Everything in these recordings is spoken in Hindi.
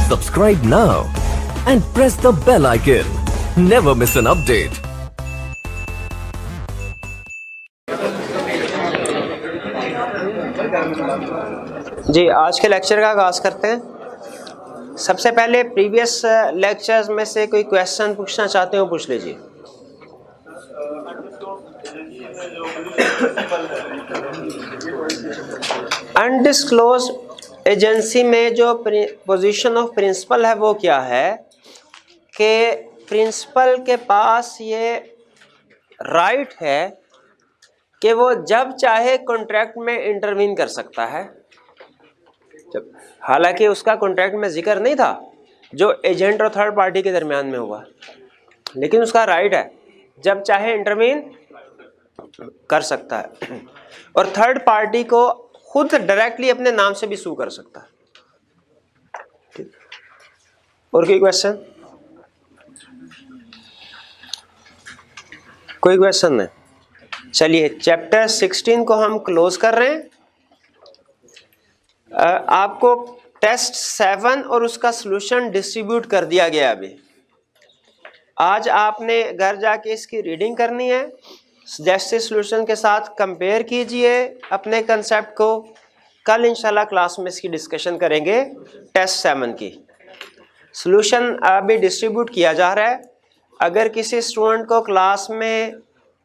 Subscribe now and press the bell icon. Never miss an update. जी, आज के लेक्चर का आगाज़ करते हैं। सबसे पहले प्रीवियस लेक्चर्स में से कोई क्वेश्चन पूछना चाहते हो पूछ लीजिए। अनडिस्क्लोज्ड एजेंसी में जो पोजीशन ऑफ प्रिंसिपल है वो क्या है कि प्रिंसिपल के पास ये राइट है कि वो जब चाहे कॉन्ट्रैक्ट में इंटरवीन कर सकता है। हालांकि उसका कॉन्ट्रैक्ट में जिक्र नहीं था जो एजेंट और थर्ड पार्टी के दरमियान में हुआ, लेकिन उसका राइट है जब चाहे इंटरवीन कर सकता है और थर्ड पार्टी को खुद डायरेक्टली अपने नाम से भी सू कर सकता है। और कोई क्वेश्चन? कोई क्वेश्चन नहीं? चलिए, चैप्टर 16 को हम क्लोज कर रहे हैं। आपको टेस्ट 7 और उसका सॉल्यूशन डिस्ट्रीब्यूट कर दिया गया। अभी आज आपने घर जाके इसकी रीडिंग करनी है, सजेस्टेड सॉल्यूशन के साथ कंपेयर कीजिए अपने कंसेप्ट को। कल इंशाल्लाह क्लास में इसकी डिस्कशन करेंगे। टेस्ट 7 की सॉल्यूशन अभी डिस्ट्रीब्यूट किया जा रहा है। अगर किसी स्टूडेंट को क्लास में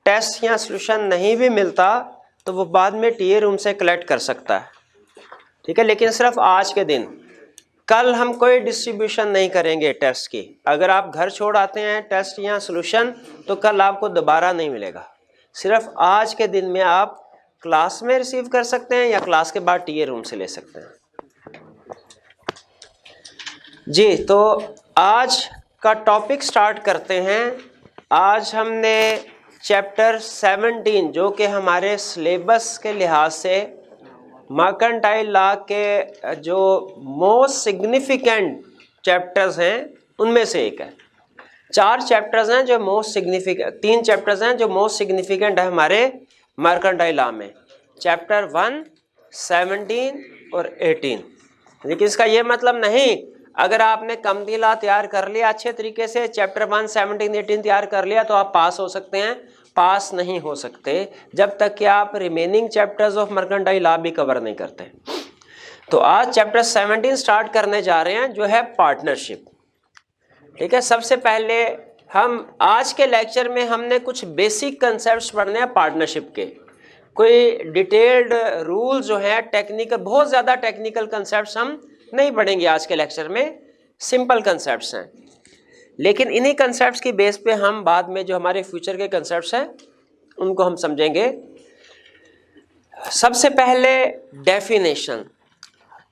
टेस्ट या सॉल्यूशन नहीं भी मिलता तो वो बाद में टीए रूम से कलेक्ट कर सकता है, ठीक है, लेकिन सिर्फ आज के दिन। कल हम कोई डिस्ट्रीब्यूशन नहीं करेंगे टेस्ट की। अगर आप घर छोड़ आते हैं टेस्ट या सॉल्यूशन तो कल आपको दोबारा नहीं मिलेगा। सिर्फ आज के दिन में आप क्लास में रिसीव कर सकते हैं या क्लास के बाद टीए रूम से ले सकते हैं। जी, तो आज का टॉपिक स्टार्ट करते हैं। आज हमने चैप्टर 17 जो कि हमारे सिलेबस के लिहाज से मर्केंटाइल लॉ के जो मोस्ट सिग्निफिकेंट चैप्टर्स हैं उनमें से एक है। 4 चैप्टर्स हैं जो मोस्ट सिग्निफिकेंट, 3 चैप्टर्स हैं जो मोस्ट सिग्निफिकेंट है हमारे मर्केंटाइल लॉ में, चैप्टर 1, 17 और 18। लेकिन इसका ये मतलब नहीं अगर आपने कमती लॉ तैयार कर लिया अच्छे तरीके से, चैप्टर 1, 17, 18 तैयार कर लिया तो आप पास हो सकते हैं। पास नहीं हो सकते जब तक कि आप remaining chapters of mercantile law भी कवर नहीं करते। तो आज चैप्टर 17 स्टार्ट करने जा रहे हैं जो है पार्टनरशिप, ठीक है। सबसे पहले हम आज के लेक्चर में हमने कुछ बेसिक कंसेप्ट्स पढ़ने हैं पार्टनरशिप के। कोई डिटेल्ड रूल जो है टेक्निकल, बहुत ज़्यादा टेक्निकल कंसेप्ट्स हम नहीं पढ़ेंगे आज के लेक्चर में। सिंपल कंसेप्ट्स हैं, लेकिन इन्हीं कंसेप्ट्स की बेस पे हम बाद में जो हमारे फ्यूचर के कंसेप्ट्स हैं उनको हम समझेंगे। सबसे पहले डेफिनेशन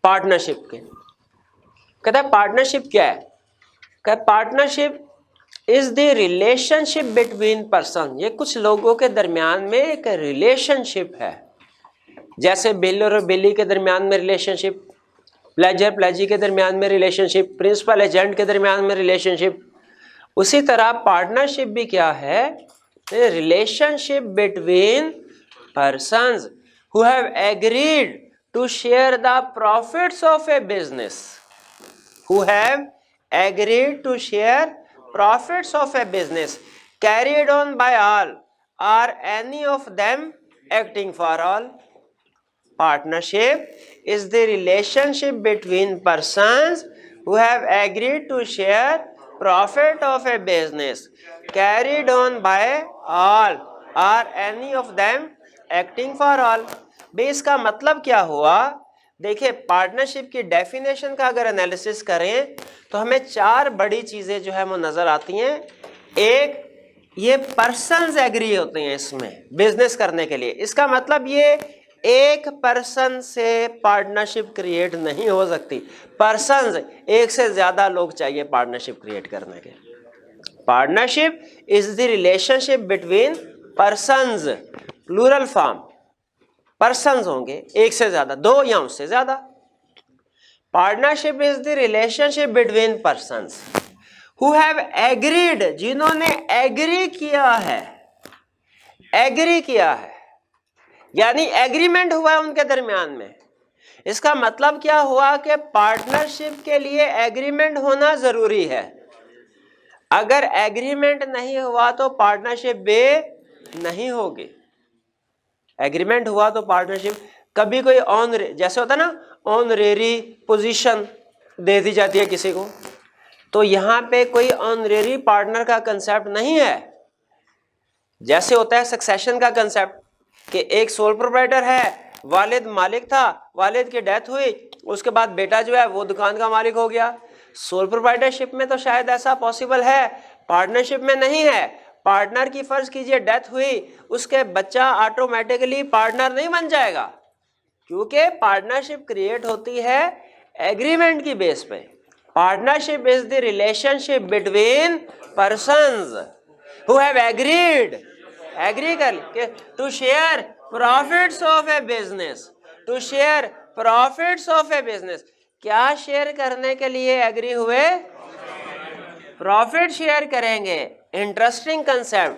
पार्टनरशिप के। कहता है पार्टनरशिप क्या है? कहता है partnership is the relationship between person. ये कुछ लोगों के दरमियान में एक रिलेशनशिप है, जैसे बिल और बिली के दरमियान में रिलेशनशिप, प्लेजर प्लेजी के दरमियान में रिलेशनशिप, प्रिंसिपल एजेंट के दरमियान में रिलेशनशिप। उसी तरह पार्टनरशिप भी क्या है? Relationship between persons who have agreed to share the profits of a business, who have agreed to share profits of a business carried on by all or any of them acting for all. Partnership is the relationship between persons who have agreed to share profit of a business carried on by all or any of them acting for all. भाई इसका मतलब क्या हुआ? देखिए, पार्टनरशिप की डेफिनेशन का अगर एनालिसिस करें तो हमें 4 बड़ी चीज़ें जो है वो नज़र आती हैं। एक, ये पर्सन्स एग्री होते हैं इसमें बिजनेस करने के लिए। इसका मतलब ये एक पर्सन से पार्टनरशिप क्रिएट नहीं हो सकती। पर्सन्स, एक से ज़्यादा लोग चाहिए पार्टनरशिप क्रिएट करने के। Partnership is the relationship between persons, plural form, persons होंगे एक से ज्यादा, 2 या उससे ज्यादा। Partnership is the relationship between persons who have agreed, जिन्होंने एग्री किया है, एग्री किया है यानी एग्रीमेंट हुआ है उनके दरमियान में इसका मतलब क्या हुआ कि पार्टनरशिप के लिए एग्रीमेंट होना जरूरी है। अगर एग्रीमेंट नहीं हुआ तो पार्टनरशिप बे नहीं होगी। एग्रीमेंट हुआ तो पार्टनरशिप, कभी कोई ऑन जैसे होता है ना ऑनरेरी पोजीशन दे दी जाती है किसी को, तो यहां पे कोई ऑनरेरी पार्टनर का कंसेप्ट नहीं है। जैसे होता है सक्सेशन का कंसेप्ट कि एक सोल प्रोप्राइटर है, वालिद मालिक था, वालिद की डेथ हुई, उसके बाद बेटा जो है वो दुकान का मालिक हो गया। सोल प्रोप्राइटरशिप में तो शायद ऐसा पॉसिबल है, पार्टनरशिप में नहीं है। पार्टनर की फर्ज कीजिए डेथ हुई, उसके बच्चा ऑटोमेटिकली पार्टनर नहीं बन जाएगा, क्योंकि पार्टनरशिप क्रिएट होती है एग्रीमेंट की बेस पे। Partnership is the relationship between persons who have agreed, agree कर to share profits of a business, to share profits of a business. क्या शेयर करने के लिए एग्री हुए? प्रॉफिट शेयर करेंगे। Interesting concept.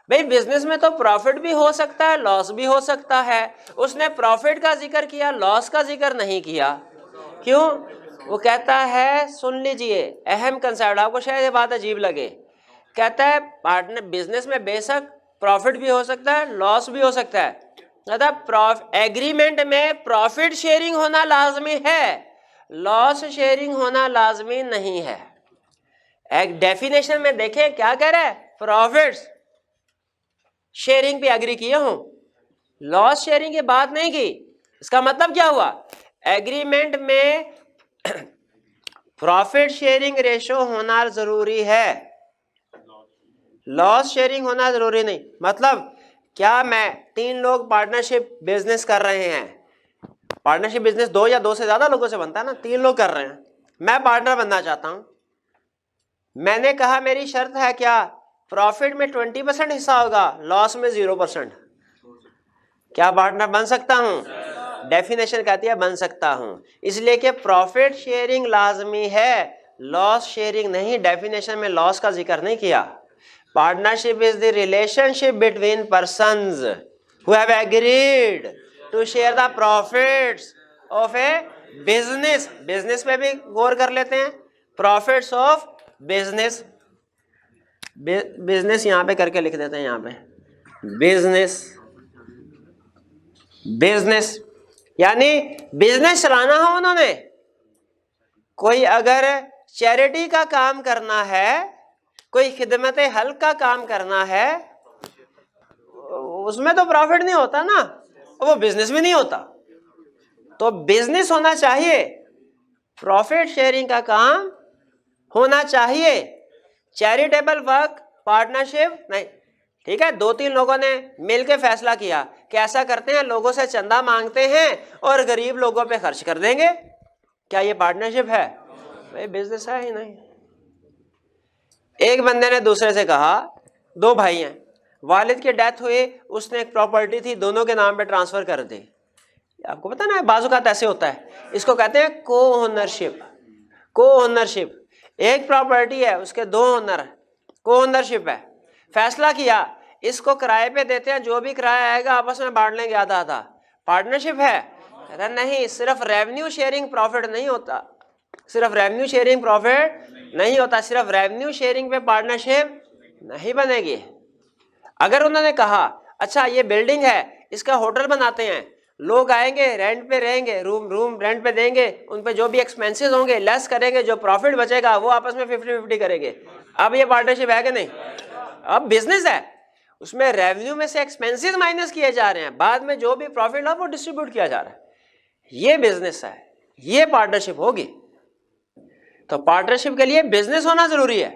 भाई बिजनेस में तो प्रॉफिट भी हो सकता है, लॉस भी हो सकता है। उसने प्रॉफिट का जिक्र किया, लॉस का जिक्र नहीं किया। क्यों? वो कहता है, सुन लीजिए अहम कंसेप्ट, आपको शायद ये बात अजीब लगे। कहता है पार्टनर बिजनेस में बेशक प्रॉफिट भी हो सकता है, लॉस भी हो सकता है। कहता एग्रीमेंट में प्रॉफिट शेयरिंग होना लाजमी है, लॉस शेयरिंग होना लाजमी नहीं है। एक डेफिनेशन में देखें क्या कह रहा है, प्रॉफिट्स शेयरिंग पे एग्री किए हूं, लॉस शेयरिंग की बात नहीं की। इसका मतलब क्या हुआ? एग्रीमेंट में प्रॉफिट शेयरिंग रेशो होना जरूरी है, लॉस शेयरिंग होना जरूरी नहीं। मतलब क्या मैं 3 लोग पार्टनरशिप बिजनेस कर रहे हैं, पार्टनरशिप बिजनेस 2 या 2 से ज्यादा लोगों से बनता है ना, 3 लोग कर रहे हैं, मैं पार्टनर बनना चाहता हूं। मैंने कहा मेरी शर्त है क्या, प्रॉफिट में 20% हिस्सा होगा, लॉस में 0%। क्या पार्टनर बन सकता हूं? डेफिनेशन कहती है बन सकता हूं, इसलिए कि प्रॉफिट शेयरिंग लाजमी है, लॉस शेयरिंग नहीं। डेफिनेशन में लॉस का जिक्र नहीं किया। Partnership is the relationship between persons who have agreed to share the profits of a business. Business पे भी गौर कर लेते हैं, प्रॉफिट्स ऑफ बिजनेस। बिजनेस यहां पे करके लिख देते हैं, यहां पे बिजनेस, बिजनेस यानी बिजनेस चलाना हो उन्होंने। कोई अगर चैरिटी का काम करना है, कोई खिदमत हल्क का काम करना है, उसमें तो प्रॉफिट नहीं होता ना, वो बिजनेस भी नहीं होता। तो बिजनेस होना चाहिए, प्रॉफिट शेयरिंग का काम होना चाहिए। चैरिटेबल वर्क पार्टनरशिप नहीं। ठीक है, 2-3 लोगों ने मिलकर फैसला किया कि ऐसा करते हैं, लोगों से चंदा मांगते हैं और गरीब लोगों पे खर्च कर देंगे। क्या ये पार्टनरशिप है? भाई बिजनेस है ही नहीं। एक बंदे ने दूसरे से कहा, 2 भाई हैं, वालिद की डेथ हुई, उसने एक प्रॉपर्टी थी दोनों के नाम पे ट्रांसफर कर दी। आपको पता ना बाजू का ऐसे होता है, इसको कहते हैं को ओनरशिप। को ओनरशिप, एक प्रॉपर्टी है उसके 2 ओनर, को ओनरशिप है। फैसला किया इसको किराए पे देते हैं, जो भी किराया आएगा आपस में बांट लेंगे आधा आधा। पार्टनरशिप है? कहता नहीं, सिर्फ रेवेन्यू शेयरिंग प्रॉफिट नहीं होता, सिर्फ रेवेन्यू शेयरिंग प्रॉफिट नहीं होता, सिर्फ रेवेन्यू शेयरिंग पे पार्टनरशिप नहीं बनेगी। अगर उन्होंने कहा अच्छा ये बिल्डिंग है, इसका होटल बनाते हैं, लोग आएंगे, रेंट पे रहेंगे, रूम रेंट पे देंगे, उन पे जो भी एक्सपेंसेस होंगे लेस करेंगे, जो प्रॉफिट बचेगा वो आपस में 50-50 करेंगे। अब ये पार्टनरशिप है कि नहीं? अब बिजनेस है, उसमें रेवेन्यू में से एक्सपेंसेस माइनस किए जा रहे हैं, बाद में जो भी प्रॉफिट हो वो डिस्ट्रीब्यूट किया जा रहा है। ये बिजनेस है, ये पार्टनरशिप होगी। तो पार्टनरशिप के लिए बिजनेस होना जरूरी है।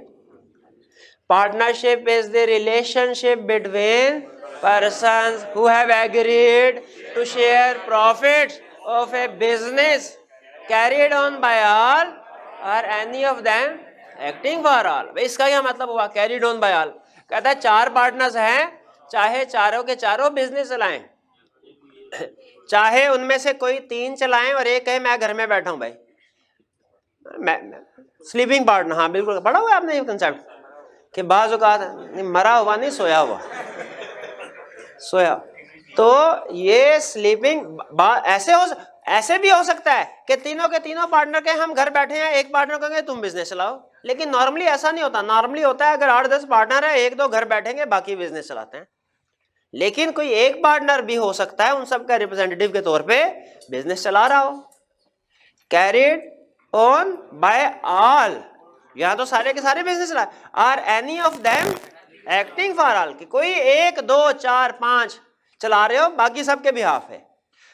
Partnership is the relationship between persons who have agreed to share profits of a business carried on by all or any of them acting for all। इसका क्या मतलब हुआ carried on by all? कहता है 4 पार्टनर्स हैं, चाहे चारों के चारों बिजनेस चलाएं, चाहे उनमें से कोई 3 चलाएं और एक कहे मैं घर में बैठा हूं। भाई मैं स्लीपिंग पार्टनर, हाँ बिल्कुल पढ़ा हुआ आपने ये कंसेप्ट कि बाज़ औक़ात मरा हुआ नहीं, सोया हुआ, सोया। तो ये स्लीपिंग ऐसे भी हो सकता है कि तीनों के तीनों पार्टनर के हम घर बैठे हैं, एक पार्टनर कहेंगे तुम बिजनेस चलाओ, लेकिन नॉर्मली ऐसा नहीं होता। नॉर्मली होता है अगर 8-10 पार्टनर है, 1-2 घर बैठेंगे, बाकी बिजनेस चलाते हैं। लेकिन कोई एक पार्टनर भी हो सकता है उन सबका रिप्रेजेंटेटिव के तौर पे बिजनेस चला रहा हो। कैरिड ऑन बाय ऑल, यहां तो सारे के सारे बिजनेस चला। Are any of them acting for all, कि कोई 1, 2, 4, 5 चला रहे हो, बाकी सबके बिहाफ है।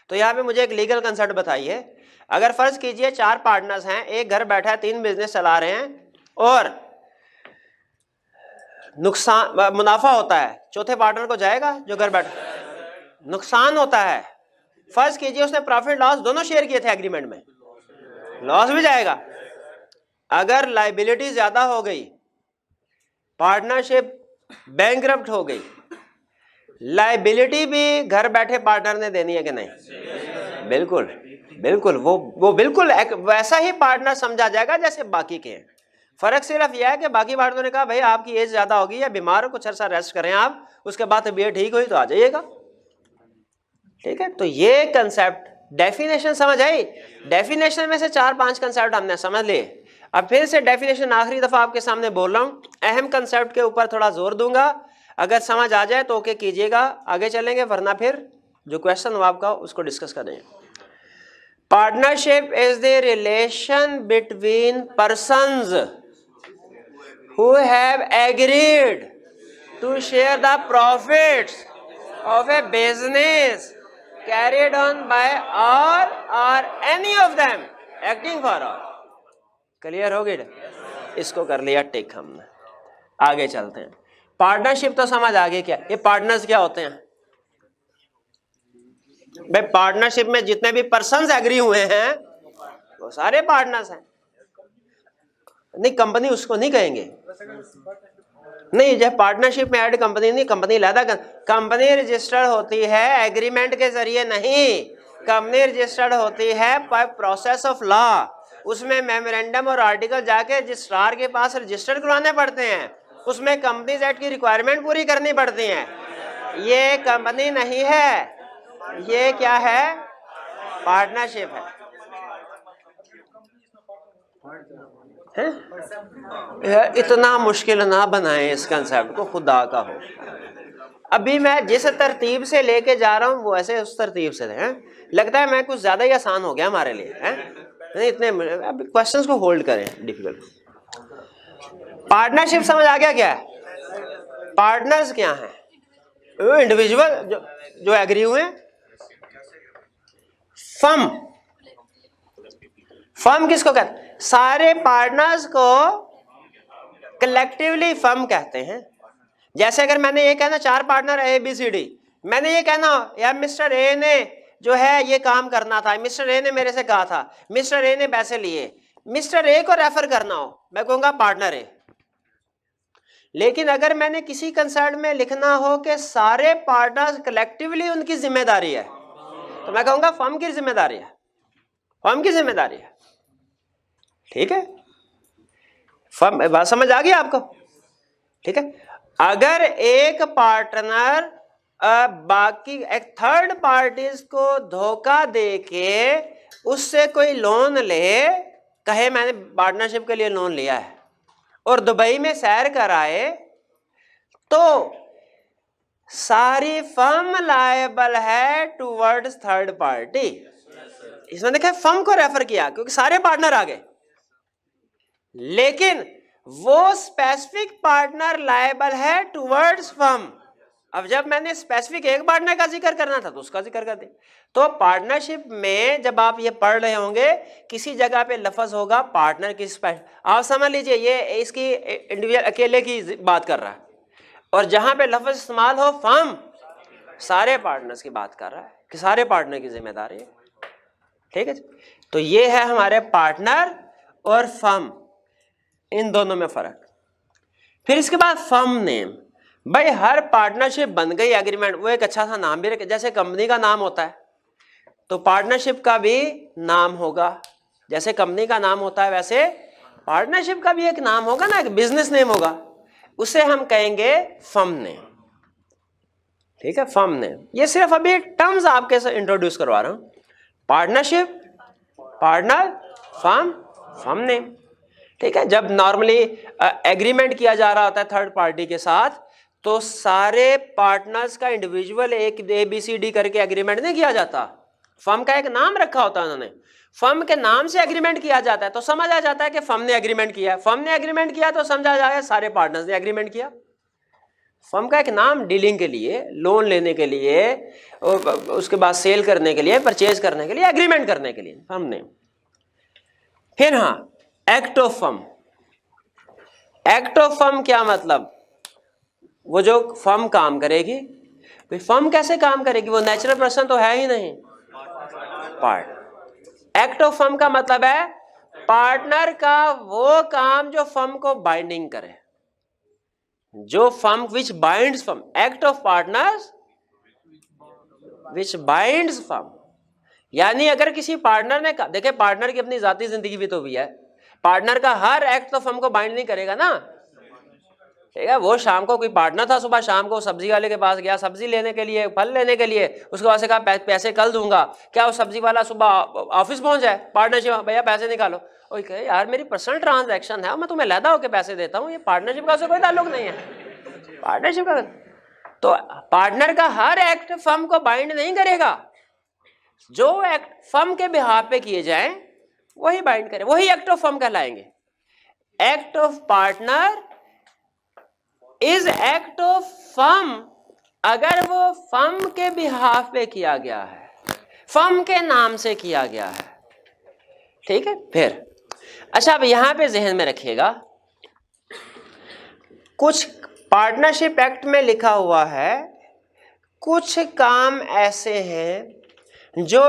तो यहाँ पे मुझे एक लीगल कंसेप्ट बताइए। अगर फर्ज कीजिए 4 पार्टनर्स हैं, एक घर बैठा है, 3 बिजनेस चला रहे हैं और नुकसान मुनाफा होता है, चौथे पार्टनर को जाएगा जो घर बैठा। नुकसान होता है, फर्ज कीजिए उसने प्रॉफिट लॉस दोनों शेयर किए थे एग्रीमेंट में, लॉस भी जाएगा। अगर लायबिलिटी ज्यादा हो गई, पार्टनरशिप बैंकरप्ट हो गई, लायबिलिटी भी घर बैठे पार्टनर ने देनी है कि नहीं? बिल्कुल बिल्कुल, वो बिल्कुल वैसा ही पार्टनर समझा जाएगा जैसे बाकी के हैं। फर्क सिर्फ यह है कि बाकी पार्टनर ने कहा भाई आपकी एज ज्यादा होगी या बीमार हो, कुछ अर्सा रेस्ट करें आप, उसके बाद तबीयत ठीक हुई तो आ जाइएगा। ठीक है, तो ये कंसेप्ट डेफिनेशन समझ आई। डेफिनेशन में से 4-5 कंसेप्ट हमने समझ लिए। अब फिर से डेफिनेशन आखिरी दफा आपके सामने बोल रहा हूं, अहम कंसेप्ट के ऊपर थोड़ा जोर दूंगा। अगर समझ आ जाए तो ओके कीजिएगा, आगे चलेंगे, वरना फिर जो क्वेश्चन हो आपका उसको डिस्कस करेंगे। Partnership is the relation between persons who have agreed to share the profits of a business carried on by all or any of them acting for all। Clear हो गया? इसको कर लिया टिक हमने, आगे चलते हैं। पार्टनरशिप तो समझ आ गई। क्या ये पार्टनर्स क्या होते हैं? भाई पार्टनरशिप में जितने भी पर्सन्स एग्री हुए हैं वो सारे पार्टनर्स हैं। नहीं, कंपनी उसको नहीं कहेंगे, नहीं, जब पार्टनरशिप में ऐड कंपनी नहीं, कंपनी लादा कंपनी रजिस्टर्ड होती है एग्रीमेंट के जरिए नहीं, कंपनी रजिस्टर्ड होती है बाय प्रोसेस ऑफ लॉ। उसमें मेमोरेंडम और आर्टिकल जाके रजिस्ट्रार के पास रजिस्टर्ड करवाने पड़ते हैं, उसमें कंपनीज एक्ट की रिक्वायरमेंट पूरी करनी पड़ती है। ये कंपनी नहीं है, ये क्या है? पार्टनरशिप है। इतना मुश्किल ना बनाएं इस कंसेप्ट को, खुदा का हो। अभी मैं जिस तरतीब से लेके जा रहा हूं वो ऐसे उस तरतीब से है। लगता है मैं कुछ ज्यादा ही आसान हो गया हमारे लिए है? नहीं, इतने अब क्वेश्चंस को होल्ड करें, डिफिकल्ट। पार्टनरशिप समझ आ गया क्या है? पार्टनर्स क्या है? इंडिविजुअल जो एग्री हुए। फर्म किसको कहते हैं? सारे पार्टनर्स को कलेक्टिवली फर्म कहते हैं। जैसे अगर मैंने ये कहना 4 पार्टनर ABCD, मैंने ये कहना यार मिस्टर ए ने जो है ये काम करना था, मिस्टर ए ने मेरे से कहा था, मिस्टर ए ने पैसे लिए, मिस्टर ए को रेफर करना हो, मैं कहूंगा पार्टनर ए। लेकिन अगर मैंने किसी कंसर्न में लिखना हो कि सारे पार्टनर्स कलेक्टिवली उनकी जिम्मेदारी है, तो मैं कहूंगा फर्म की जिम्मेदारी है, फर्म की जिम्मेदारी है। ठीक है, फर्म, बात समझ आ गई आपको? ठीक है, अगर एक पार्टनर बाकी एक थर्ड पार्टीज को धोखा देके उससे कोई लोन ले, कहे मैंने पार्टनरशिप के लिए लोन लिया है और दुबई में सैर कराए, तो सारी फर्म लायबल है टुवर्ड्स थर्ड पार्टी। इसमें देखा फर्म को रेफर किया क्योंकि सारे पार्टनर आ गए, लेकिन वो स्पेसिफिक पार्टनर लायबल है टुवर्ड्स फर्म। अब जब मैंने स्पेसिफिक एक पार्टनर का जिक्र करना था तो उसका जिक्र कर दिया। तो पार्टनरशिप में जब आप ये पढ़ रहे होंगे किसी जगह पे लफ्ज होगा पार्टनर की, आप समझ लीजिए ये इसकी इंडिविजुअल अकेले की बात कर रहा है, और जहां पे लफ्ज इस्तेमाल हो फर्म, सारे पार्टनर्स की बात कर रहा है कि सारे पार्टनर की जिम्मेदारी है। ठीक है, तो ये है हमारे पार्टनर और फर्म, इन दोनों में फर्क। फिर इसके बाद फर्म नेम। भाई हर पार्टनरशिप बन गई एग्रीमेंट, वो एक अच्छा सा नाम भी रखे, जैसे कंपनी का नाम होता है तो पार्टनरशिप का भी नाम होगा, जैसे कंपनी का नाम होता है वैसे पार्टनरशिप का भी एक नाम होगा ना, एक बिजनेस नेम होगा, उसे हम कहेंगे फर्म नेम। ठीक है, फर्म नेम। ये सिर्फ अभी टर्म्स आपके से इंट्रोड्यूस करवा रहा हूं। Partnership, partner, firm, firm name. ठीक है, जब नॉर्मली एग्रीमेंट किया जा रहा होता है थर्ड पार्टी के साथ, तो सारे पार्टनर्स का इंडिविजुअल एक ABCD करके एग्रीमेंट नहीं किया जाता, फर्म का एक नाम रखा होता है उन्होंने, फर्म के नाम से एग्रीमेंट किया जाता है, तो समझ आ जाता है कि फर्म ने एग्रीमेंट किया, फर्म ने एग्रीमेंट किया तो समझा जाएगा सारे पार्टनर्स ने एग्रीमेंट किया। फर्म का एक नाम डीलिंग के लिए, लोन लेने के लिए, उसके बाद सेल करने के लिए, परचेज करने के लिए, एग्रीमेंट करने के लिए, फर्म नेम। फिर हाँ, act of firm. Act of firm क्या मतलब? वो जो फर्म काम करेगी, भाई फर्म कैसे काम करेगी? वो नेचुरल पर्सन तो है ही नहीं, पार्ट। एक्ट ऑफ फर्म का मतलब है पार्टनर का वो काम जो फर्म को बाइंडिंग करे, जो firm which binds firm. Act of partners which binds firm. यानी अगर किसी पार्टनर ने कहा, देखिए पार्टनर की अपनी जाती जिंदगी भी तो भी है, पार्टनर का हर एक्ट तो फर्म को बाइंड नहीं करेगा ना। ठीक है, वो शाम को कोई पार्टनर था, सुबह शाम को सब्जी वाले के पास गया सब्जी लेने के लिए, फल लेने के लिए, उसके बाद से कहा पैसे कल दूंगा। क्या वो सब्जी वाला सुबह ऑफिस पहुंच जाए, पार्टनरशिप, भैया पैसे निकालो, और कहे यार मेरी पर्सनल ट्रांजैक्शन है, मैं तुम्हें लैदा होकर पैसे देता हूँ, ये पार्टनरशिप का कोई ताल्लुक नहीं है, पार्टनरशिप का। तो पार्टनर का हर एक्ट फर्म को बाइंड नहीं करेगा, जो एक्ट फर्म के बिहाफ पे किए जाएं वही बाइंड करे, वही एक्ट ऑफ फर्म कहलाएंगे। Act of partner is act of firm अगर वो फर्म के बिहाफ पे किया गया है, फर्म के नाम से किया गया है। ठीक है, फिर अच्छा, अब यहां पे जहन में रखिएगा, कुछ पार्टनरशिप एक्ट में लिखा हुआ है, कुछ काम ऐसे हैं जो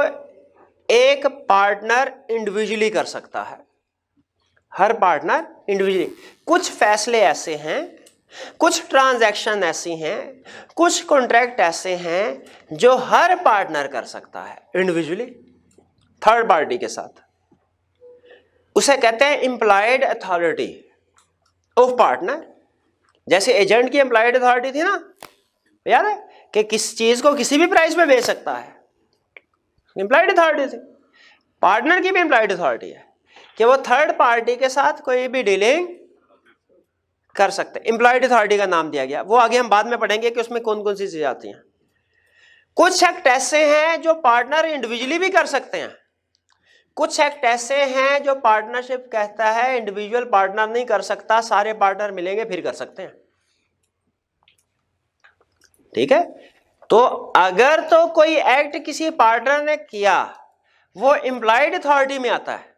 एक पार्टनर इंडिविजुअली कर सकता है, हर पार्टनर इंडिविजुअली। कुछ फैसले ऐसे हैं, कुछ ट्रांजैक्शन ऐसी हैं, कुछ कॉन्ट्रैक्ट ऐसे हैं जो हर पार्टनर कर सकता है इंडिविजुअली थर्ड पार्टी के साथ। उसे कहते हैं इंप्लॉयड अथॉरिटी ऑफ पार्टनर। जैसे एजेंट की इंप्लॉयड अथॉरिटी थी ना, याद है कि किस चीज को किसी भी प्राइस पे बेच सकता है, इंप्लॉयड अथॉरिटी थी। पार्टनर की भी इंप्लॉयड अथॉरिटी है कि वो थर्ड पार्टी के साथ कोई भी डीलिंग कर सकते हैं। इंप्लॉयड अथॉरिटी का नाम दिया गया, वो आगे हम बाद में पढ़ेंगे कि उसमें कौन कौन सी चीजें आती हैं। कुछ एक्ट ऐसे हैं जो पार्टनर इंडिविजुअली भी कर सकते हैं, कुछ एक्ट ऐसे हैं जो पार्टनरशिप कहता है इंडिविजुअल पार्टनर नहीं कर सकता, सारे पार्टनर मिलेंगे फिर कर सकते हैं। ठीक है, तो अगर तो कोई एक्ट किसी पार्टनर ने किया वो इंप्लॉयड अथॉरिटी में आता है,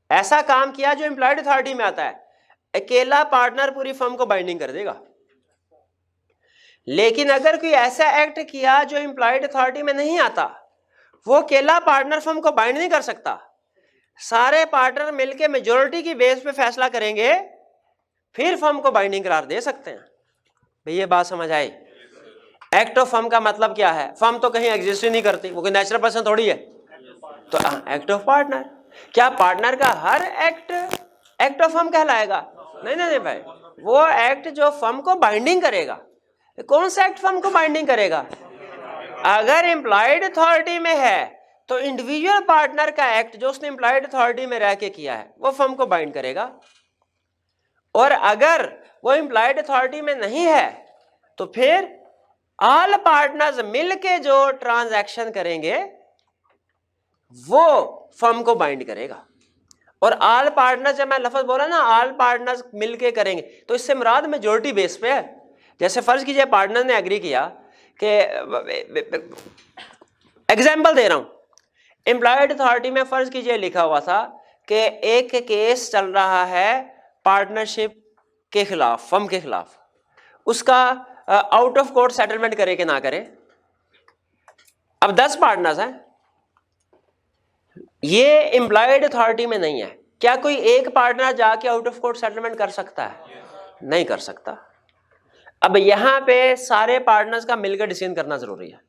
ऐसा काम किया जो इंप्लॉयड अथॉरिटी में आता है, अकेला पार्टनर पूरी फर्म को बाइंडिंग कर देगा। लेकिन अगर कोई ऐसा एक्ट किया जो इंप्लॉयड अथॉरिटी में नहीं आता, वो अकेला पार्टनर फर्म को बाइंड नहीं कर सकता, सारे पार्टनर मिलकर मेजॉरिटी की बेस पे फैसला करेंगे फिर फर्म को बाइंडिंग करार दे सकते हैं। भाई ये बात समझ आई? एक्ट ऑफ फर्म का मतलब क्या है? फर्म तो कहीं एग्जिस्ट ही नहीं करती, वो कोई नेचुरल पर्सन थोड़ी है, तो एक्ट ऑफ पार्टनर। क्या पार्टनर का हर एक्ट ऑफ फर्म कहलाएगा? नहीं नहीं नहीं भाई, वो एक्ट जो फर्म को बाइंडिंग करेगा। कौन सा एक्ट फर्म को बाइंडिंग करेगा? अगर एम्प्लॉयड अथॉरिटी में है तो इंडिविजुअल पार्टनर का एक्ट जो उसने एम्प्लॉयड अथॉरिटी में रह के किया है वो फर्म को बाइंड करेगा, और अगर वो एम्प्लॉयड अथॉरिटी में नहीं है तो फिर ऑल पार्टनर्स मिलके जो ट्रांजैक्शन करेंगे वो फर्म को बाइंड करेगा। और ऑल पार्टनर्स, जब मैं लफ्ज बोला ना ऑल पार्टनर्स मिलके करेंगे, तो इससे मुराद मेजॉरिटी बेस पे है। जैसे फर्ज कीजिए पार्टनर ने एग्री किया कि, एग्जाम्पल दे रहा हूं, एम्प्लॉयड अथॉरिटी में फर्ज कीजिए लिखा हुआ था कि एक केस चल रहा है पार्टनरशिप के खिलाफ, फर्म के खिलाफ, उसका आउट ऑफ कोर्ट सेटलमेंट करे कि ना करे। अब 10 पार्टनर्स हैं, ये एम्प्लॉयड अथॉरिटी में नहीं है, क्या कोई एक पार्टनर जाके आउट ऑफ कोर्ट सेटलमेंट कर सकता है? नहीं कर सकता। अब यहां पे सारे पार्टनर्स का मिलकर डिसीजन करना जरूरी है,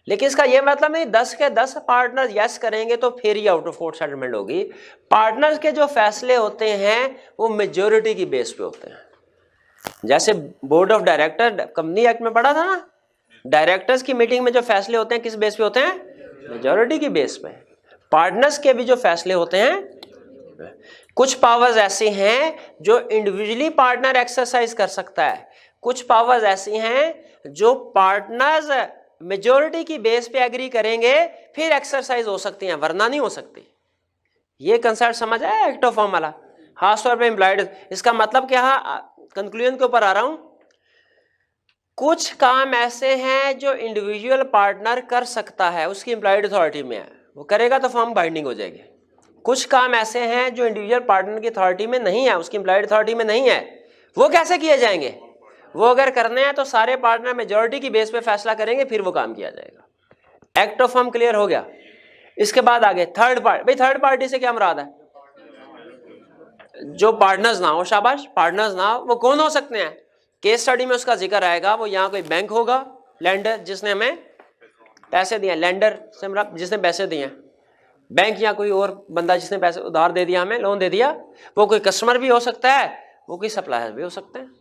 लेकिन इसका यह मतलब नहीं 10 के 10 पार्टनर्स यस करेंगे तो फिर ही आउट ऑफ कोर्ट सेटलमेंट होगी। पार्टनर्स के जो फैसले होते हैं वो मेजॉरिटी की बेस पे होते हैं। जैसे board of director company act में पढ़ा था ना, डायरेक्टर्स की मीटिंग में जो फैसले होते हैं किस बेस पे होते हैं? मेजॉरिटी की बेस पे। पार्टनर्स के भी जो फैसले होते हैं, कुछ पावर्स ऐसी हैं जो इंडिविजुअली पार्टनर एक्सरसाइज कर सकता है, कुछ पावर्स ऐसी हैं जो पार्टनर्स मेजॉरिटी की बेस पे एग्री करेंगे फिर एक्सरसाइज हो सकती हैं, वरना नहीं हो सकती। ये कंसेप्ट समझ आया एक्ट ऑफ फॉर्म वाला? खास तौर पे इम्प्लाइड। इसका मतलब क्या है, कंक्लूजन के ऊपर आ रहा हूं। कुछ काम ऐसे हैं जो इंडिविजुअल पार्टनर कर सकता है, उसकी इम्प्लाइड अथॉरिटी में है, वो करेगा तो फॉर्म बाइंडिंग हो जाएगी। कुछ काम ऐसे हैं जो इंडिविजुअल पार्टनर की अथॉरिटी में नहीं है, उसकी इम्प्लाइड अथॉरिटी में नहीं है, वो कैसे किए जाएंगे? वो अगर करने हैं तो सारे पार्टनर मेजॉरिटी की बेस पे फैसला करेंगे, फिर वो काम किया जाएगा। एक्ट ऑफ फॉर्म क्लियर हो गया। इसके बाद आगे थर्ड पार्टी। भाई थर्ड पार्टी से क्या मुराद है? जो पार्टनर्स ना हो, शाबाश, पार्टनर्स ना हो, वो कौन हो सकते हैं? केस स्टडी में उसका जिक्र आएगा। वो यहाँ कोई बैंक होगा, लेंडर जिसने हमें पैसे दिए, लेंडर से मतलब जिसने पैसे दिए, बैंक या कोई और बंदा जिसने पैसे उधार दे दिया, हमें लोन दे दिया। वो कोई कस्टमर भी हो सकता है, वो कोई सप्लायर भी हो सकते हैं।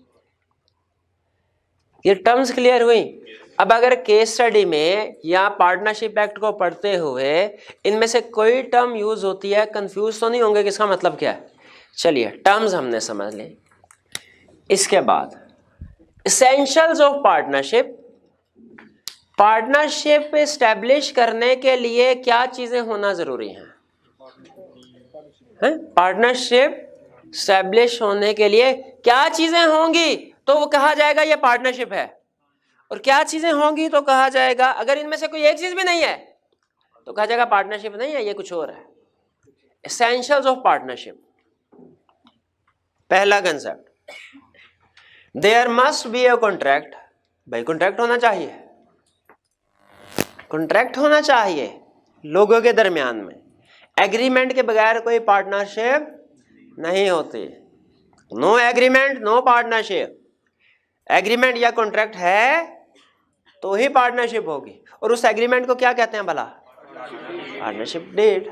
ये टर्म्स क्लियर हुई। अब अगर केस स्टडी में या पार्टनरशिप एक्ट को पढ़ते हुए इनमें से कोई टर्म यूज होती है, कंफ्यूज तो नहीं होंगे कि इसका मतलब क्या है? चलिए, टर्म्स हमने समझ ली। इसके बाद essentials of partnership. Partnership establish करने के लिए क्या चीजें होना जरूरी हैं? पार्टनरशिप एस्टेब्लिश होने के लिए क्या चीजें होंगी तो वो कहा जाएगा ये पार्टनरशिप है, और क्या चीजें होंगी तो कहा जाएगा, अगर इनमें से कोई एक चीज भी नहीं है तो कहा जाएगा पार्टनरशिप नहीं है, ये कुछ और है। Essentials of partnership. पहला concept, there must be a contract. भाई कॉन्ट्रैक्ट होना चाहिए, कॉन्ट्रैक्ट होना चाहिए लोगों के दरमियान में। एग्रीमेंट के बगैर कोई पार्टनरशिप नहीं होती। No agreement no partnership. Agreement या कॉन्ट्रैक्ट है तो ही पार्टनरशिप होगी, और उस एग्रीमेंट को क्या कहते हैं भला? Partnership deed.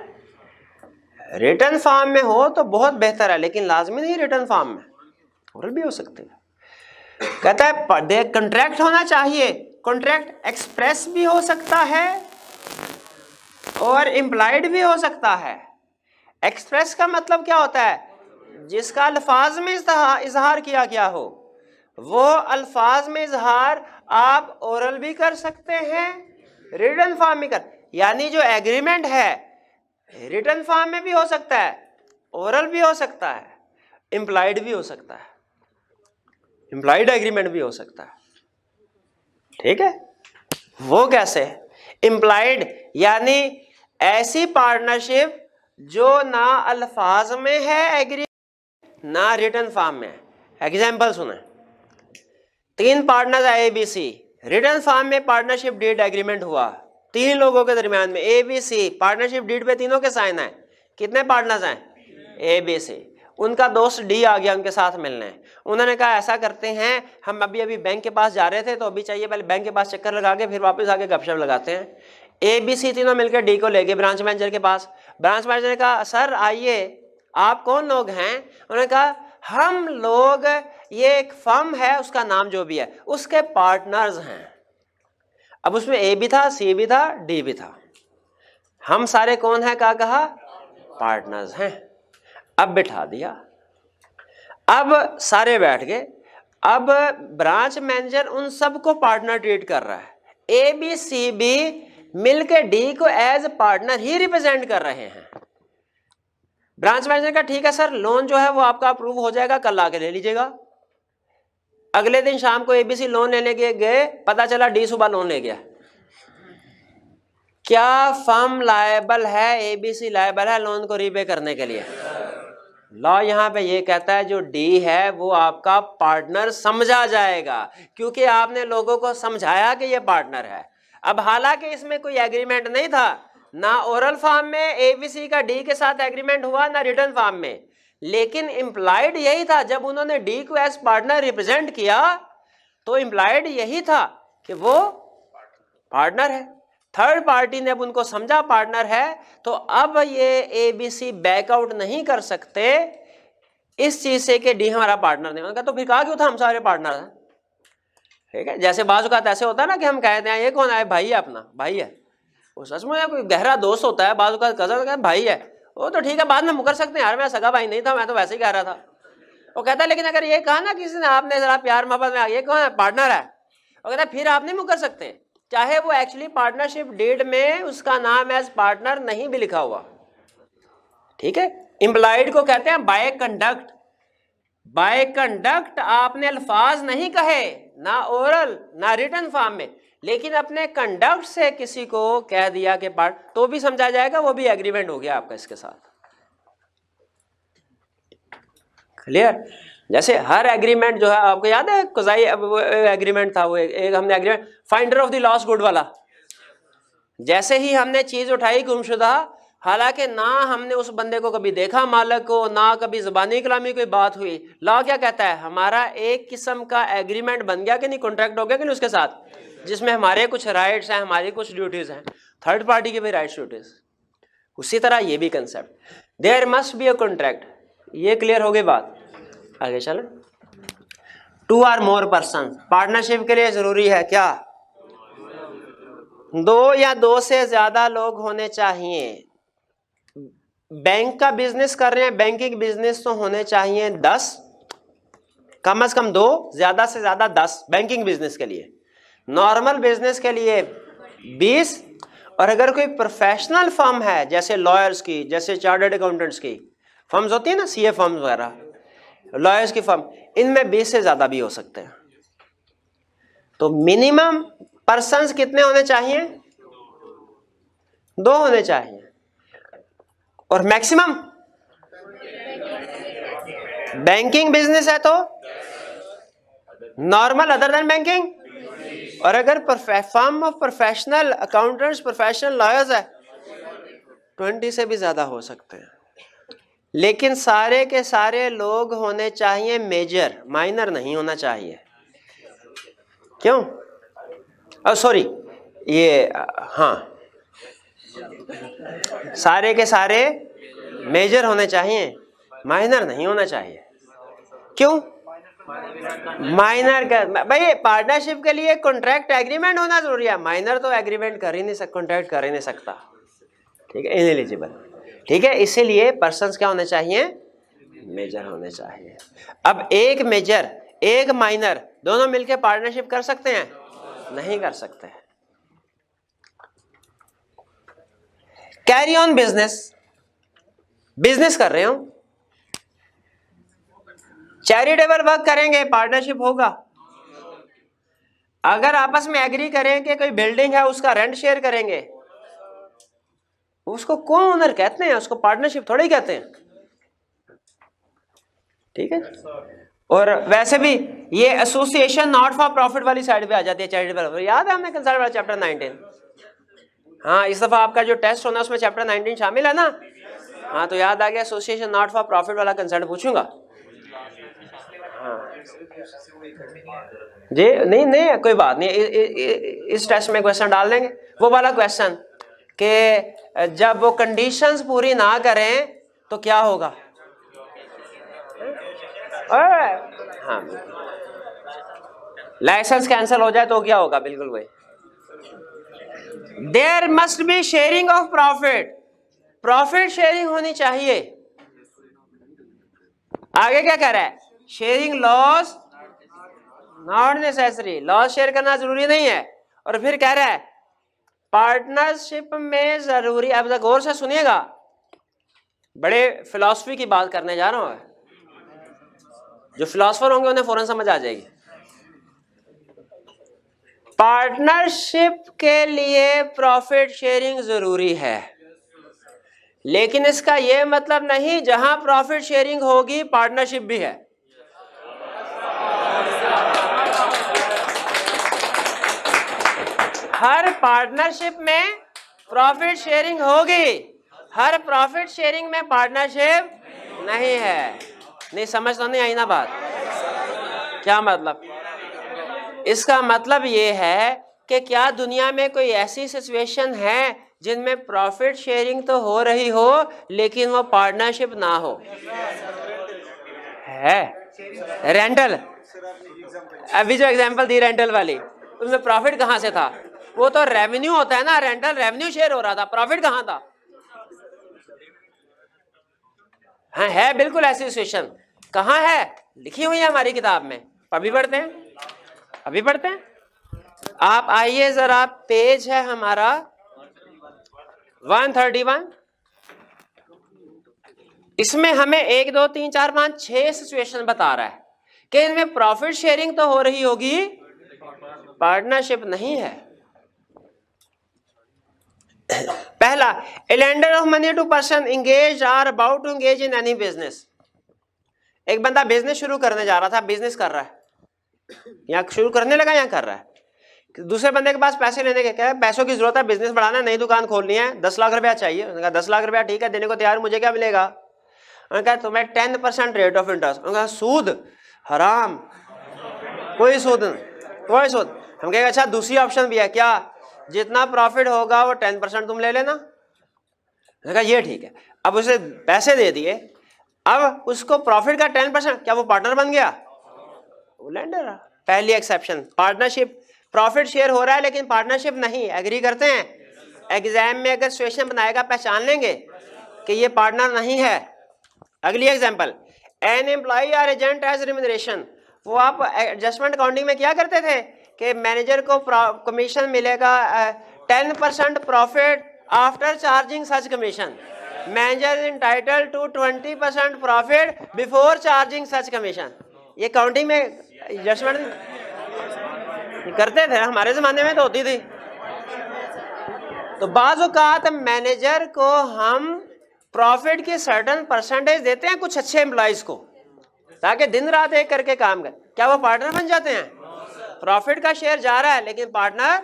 रिटन फॉर्म में हो तो बहुत बेहतर है, लेकिन लाजमी नहीं रिटन फॉर्म में, ओरल भी हो सकते हैं। कहता है कॉन्ट्रैक्ट होना चाहिए। कॉन्ट्रैक्ट एक्सप्रेस भी हो सकता है और इम्प्लाइड भी हो सकता है। एक्सप्रेस का मतलब क्या होता है? जिसका अल्फाज में इजहार किया गया हो, वो अल्फाज में इजहार आप ओरल भी कर सकते हैं, रिटन फॉर्म में कर, यानी जो एग्रीमेंट है रिटन फॉर्म में भी हो सकता है, ओरल भी हो सकता है, इम्प्लाइड भी हो सकता है, इम्प्लाइड एग्रीमेंट भी हो सकता है। ठीक है, वो कैसे? इम्प्लाइड यानी ऐसी पार्टनरशिप जो ना अल्फाज में है एग्रीमेंट ना रिटन फॉर्म में है। एग्जाम्पल सुने, 3 पार्टनर्स है ABC, रिटन फॉर्म में पार्टनरशिप डीड एग्रीमेंट हुआ 3 लोगों के दरमियान में, ABC, पार्टनरशिप डीड पे तीनों के साइन है। कितने पार्टनर्स हैं? ABC। उनका दोस्त D आ गया उनके साथ मिलने, उन्होंने कहा ऐसा करते हैं, हम अभी बैंक के पास जा रहे थे तो अभी चाहिए पहले बैंक के पास चक्कर लगा के फिर वापस आके गपशप लगाते हैं। ABC तीनों मिलकर D को ले गए ब्रांच मैनेजर के पास। ब्रांच मैनेजर ने कहा सर आइए, आप कौन लोग हैं? उन्होंने कहा हम लोग ये एक फर्म है, उसका नाम जो भी है, उसके पार्टनर्स हैं। अब उसमें A भी था, C भी था, D भी था। हम सारे कौन है? कहा पार्टनर्स हैं। अब बिठा दिया, अब सारे बैठ गए। अब ब्रांच मैनेजर उन सबको पार्टनर ट्रीट कर रहा है। ABC भी मिलके D को एज पार्टनर ही रिप्रेजेंट कर रहे हैं। ब्रांच मैनेजर का ठीक है सर, लोन जो है वो आपका अप्रूव हो जाएगा, कल आके ले लीजिएगा। अगले दिन शाम को ABC लोन लेने के गए, पता चला D सुबह लोन ले गया। क्या फर्म लायबल है? ABC लायबल है लोन को रीपे करने के लिए। लॉ यहाँ पे ये कहता है जो D है वो आपका पार्टनर समझा जाएगा, क्योंकि आपने लोगों को समझाया कि ये पार्टनर है। अब हालांकि इसमें कोई एग्रीमेंट नहीं था, ना ओरल फॉर्म में ABC का D के साथ एग्रीमेंट हुआ, ना रिटन फॉर्म में, लेकिन इम्प्लाइड यही था। जब उन्होंने D को एज पार्टनर रिप्रेजेंट किया तो इम्प्लाइड यही था कि वो पार्टनर है। थर्ड पार्टी ने अब उनको समझा पार्टनर है, तो अब ये ABC बैकआउट नहीं कर सकते इस चीज से कि D हमारा पार्टनर नहीं। उन्होंने कहा तो फिर कहा क्यों था हम सारे पार्टनर हैं? ठीक है, जैसे बाजू का ऐसे होता है ना कि हम कहते हैं ये कौन है? भाई है, अपना भाई है, वो सच में कोई गहरा दोस्त होता है, बाजू का कजन का भाई है, वो तो ठीक है, बाद में मुकर सकते हैं, यार मेरा सगा भाई नहीं था, मैं तो वैसे ही कह रहा था। वो कहता है लेकिन अगर ये कहा ना किसी ने, आपने जरा प्यार मोहब्बत में ये कहा पार्टनर है, वो कहता है फिर आप नहीं मुकर सकते, चाहे वो एक्चुअली पार्टनरशिप डीड में उसका नाम एज पार्टनर नहीं भी लिखा हुआ। ठीक है, इम्प्लाइड को कहते हैं बाय कंडक्ट। बाय कंडक्ट आपने अल्फाज नहीं कहे, ना ओरल ना रिटन फॉर्म में, लेकिन अपने कंडक्ट से किसी को कह दिया कि पार्ट, तो भी समझा जाएगा, वो भी एग्रीमेंट हो गया आपका इसके साथ। क्लियर? जैसे हर एग्रीमेंट जो है, आपको याद है कुजाई एग्रीमेंट था, वो एक हमने agreement finder of the lost good वाला, जैसे ही हमने चीज उठाई गुमशुदा, हालांकि ना हमने उस बंदे को कभी देखा मालिक को, ना कभी ज़बानी कलामी कोई बात हुई, लॉ क्या कहता है, हमारा एक किस्म का एग्रीमेंट बन गया कि नहीं, कॉन्ट्रैक्ट हो गया कि नहीं उसके साथ, जिसमें हमारे कुछ राइट्स हैं, हमारी कुछ ड्यूटीज हैं, थर्ड पार्टी की भी राइट्स ड्यूटीज। उसी तरह ये भी concept, there must be a contract. ये क्लियर हो गई बात? आगे चलें। 2 or more पर्सन, पार्टनरशिप के लिए जरूरी है क्या? 2 या 2 से ज्यादा लोग होने चाहिए। बैंक का बिजनेस कर रहे हैं, बैंकिंग बिजनेस तो होने चाहिए 10, कम से कम 2, ज्यादा से ज्यादा 10 बैंकिंग बिजनेस के लिए। नॉर्मल बिजनेस के लिए 20, और अगर कोई प्रोफेशनल फर्म है, जैसे लॉयर्स की, जैसे चार्टर्ड अकाउंटेंट्स की फर्म्स होती है ना, सीए फर्म्स वगैरह, लॉयर्स की फर्म, इनमें 20 से ज्यादा भी हो सकते हैं। तो मिनिमम पर्सन्स कितने होने चाहिए? 2 होने चाहिए, और मैक्सिमम बैंकिंग बिजनेस है तो नॉर्मल अदर देन बैंकिंग, और अगर firm of professional accountants, professional lawyers है, 20 से भी ज्यादा हो सकते हैं। लेकिन सारे के सारे लोग होने चाहिए मेजर, माइनर नहीं होना चाहिए। क्यों? सॉरी, ये हाँ, सारे के सारे मेजर होने चाहिए, माइनर नहीं होना चाहिए। क्यों? माइनर का भाई पार्टनरशिप के लिए कॉन्ट्रैक्ट एग्रीमेंट होना जरूरी है, माइनर तो एग्रीमेंट कर ही नहीं सकता, कॉन्ट्रैक्ट कर ही नहीं सकता। ठीक है, इनएलिजिबल। ठीक है, इसीलिए पर्सन्स क्या होने चाहिए? मेजर होने चाहिए। अब एक मेजर एक माइनर दोनों मिलकर पार्टनरशिप कर सकते हैं? नहीं कर सकते। कैरी ऑन बिजनेस, बिजनेस कर रहे हो, चैरिटेबल वर्क करेंगे, पार्टनरशिप होगा। अगर आपस में एग्री करें कि कोई बिल्डिंग है उसका रेंट शेयर करेंगे, उसको को ओनर कहते हैं, उसको पार्टनरशिप थोड़ी कहते हैं। ठीक है, और वैसे भी ये एसोसिएशन नॉट फॉर प्रॉफिट वाली साइड पे आ जाती है चैरिटेबल। याद है हमने कंसल्ट वाला चैप्टर 19? हाँ, इस दफा आपका जो टेस्ट होना है उसमें चैप्टर 19 शामिल है ना? हाँ, तो याद आ गया, एसोसिएशन नॉट फॉर प्रॉफिट वाला कंसल्ट पूछूंगा। जी नहीं कोई बात नहीं, इस टेस्ट में क्वेश्चन डाल देंगे वो वाला क्वेश्चन कि जब वो कंडीशंस पूरी ना करें तो क्या होगा। हाँ, लाइसेंस कैंसिल हो जाए तो क्या होगा, बिल्कुल वही। There must be sharing of profit, profit sharing होनी चाहिए। आगे क्या कह रहा है? Sharing loss not necessary, loss share करना जरूरी नहीं है। और फिर कह रहा है पार्टनरशिप में जरूरी, अब तक गौर से सुनिएगा, बड़े फिलॉसफी की बात करने जा रहा हूं, जो फिलॉसफर होंगे उन्हें फौरन समझ आ जाएगी। पार्टनरशिप के लिए प्रॉफिट शेयरिंग जरूरी है, लेकिन इसका यह मतलब नहीं जहां प्रॉफिट शेयरिंग होगी पार्टनरशिप भी है। हर पार्टनरशिप में प्रॉफिट शेयरिंग होगी, हर प्रॉफिट शेयरिंग में पार्टनरशिप नहीं है। नहीं समझ तो नहीं आई ना बात? क्या मतलब? इसका मतलब ये है कि क्या दुनिया में कोई ऐसी सिचुएशन है जिनमें प्रॉफिट शेयरिंग तो हो रही हो लेकिन वो पार्टनरशिप ना हो? है रेंटल, अभी जो एग्जांपल दी रेंटल वाली, उसमें प्रॉफिट कहां से था? वो तो रेवेन्यू होता है ना, रेंटल रेवेन्यू शेयर हो रहा था, प्रॉफिट कहां था? हाँ है बिल्कुल ऐसी सिचुएशन। कहां है? लिखी हुई है हमारी किताब में। अभी पढ़ते हैं, अभी पढ़ते हैं। आप आइए जरा, पेज है हमारा 131। इसमें हमें 1 2 3 4 5 6 सिचुएशन बता रहा है कि इनमें प्रॉफिट शेयरिंग तो हो रही होगी, पार्टनरशिप नहीं है। पहला, a lender of money to person engage or about to engage in any business. एक बंदा बिजनेस शुरू करने जा रहा था, बिजनेस कर रहा है, या शुरू करने लगा या कर रहा है। दूसरे बंदे के पास पैसे लेने के, क्या है, पैसों की जरूरत है, बिजनेस बढ़ाना है, नई दुकान खोलनी है, 10 लाख रुपया चाहिए। उन्होंने कहा 10 लाख रुपया ठीक है, देने को तैयार, मुझे क्या मिलेगा? उन्होंने कहा तुम्हें 10% रेट ऑफ इंटरेस्ट। उन्होंने कहा सूद हराम, कोई सूद नहीं, कोई सूद। हम कहेंगे अच्छा दूसरी ऑप्शन भी है क्या, जितना प्रॉफिट होगा वो 10% तुम ले लेना। उन्होंने कहा ये ठीक है। अब उसे पैसे दे दिए, अब उसको प्रॉफिट का 10%, क्या वो पार्टनर बन गया? वो लेंडर। पहली एक्सेप्शन, पार्टनरशिप, प्रॉफिट शेयर हो रहा है लेकिन पार्टनरशिप नहीं। एग्री करते हैं? एग्जाम में अगर सिचुएशन बनाएगा पहचान लेंगे कि ये पार्टनर नहीं है। अगली एग्जांपल, एन एम्प्लॉय और एजेंट एज रिम्यूनरेशन। वो आप एडजस्टमेंट अकाउंटिंग में क्या करते थे कि मैनेजर को कमीशन मिलेगा 10% profit after charging such commission, manager is entitled to 20% profit before charging such commission. ये अकाउंटिंग में एडजस्टमेंट करते थे, हमारे जमाने में तो होती थी। तो बाज़ औक़ात मैनेजर को हम प्रॉफिट की सर्टेन परसेंटेज देते हैं कुछ अच्छे एम्प्लॉइज को, ताकि दिन रात एक करके काम करें। क्या वो पार्टनर बन जाते हैं? प्रॉफिट का शेयर जा रहा है लेकिन पार्टनर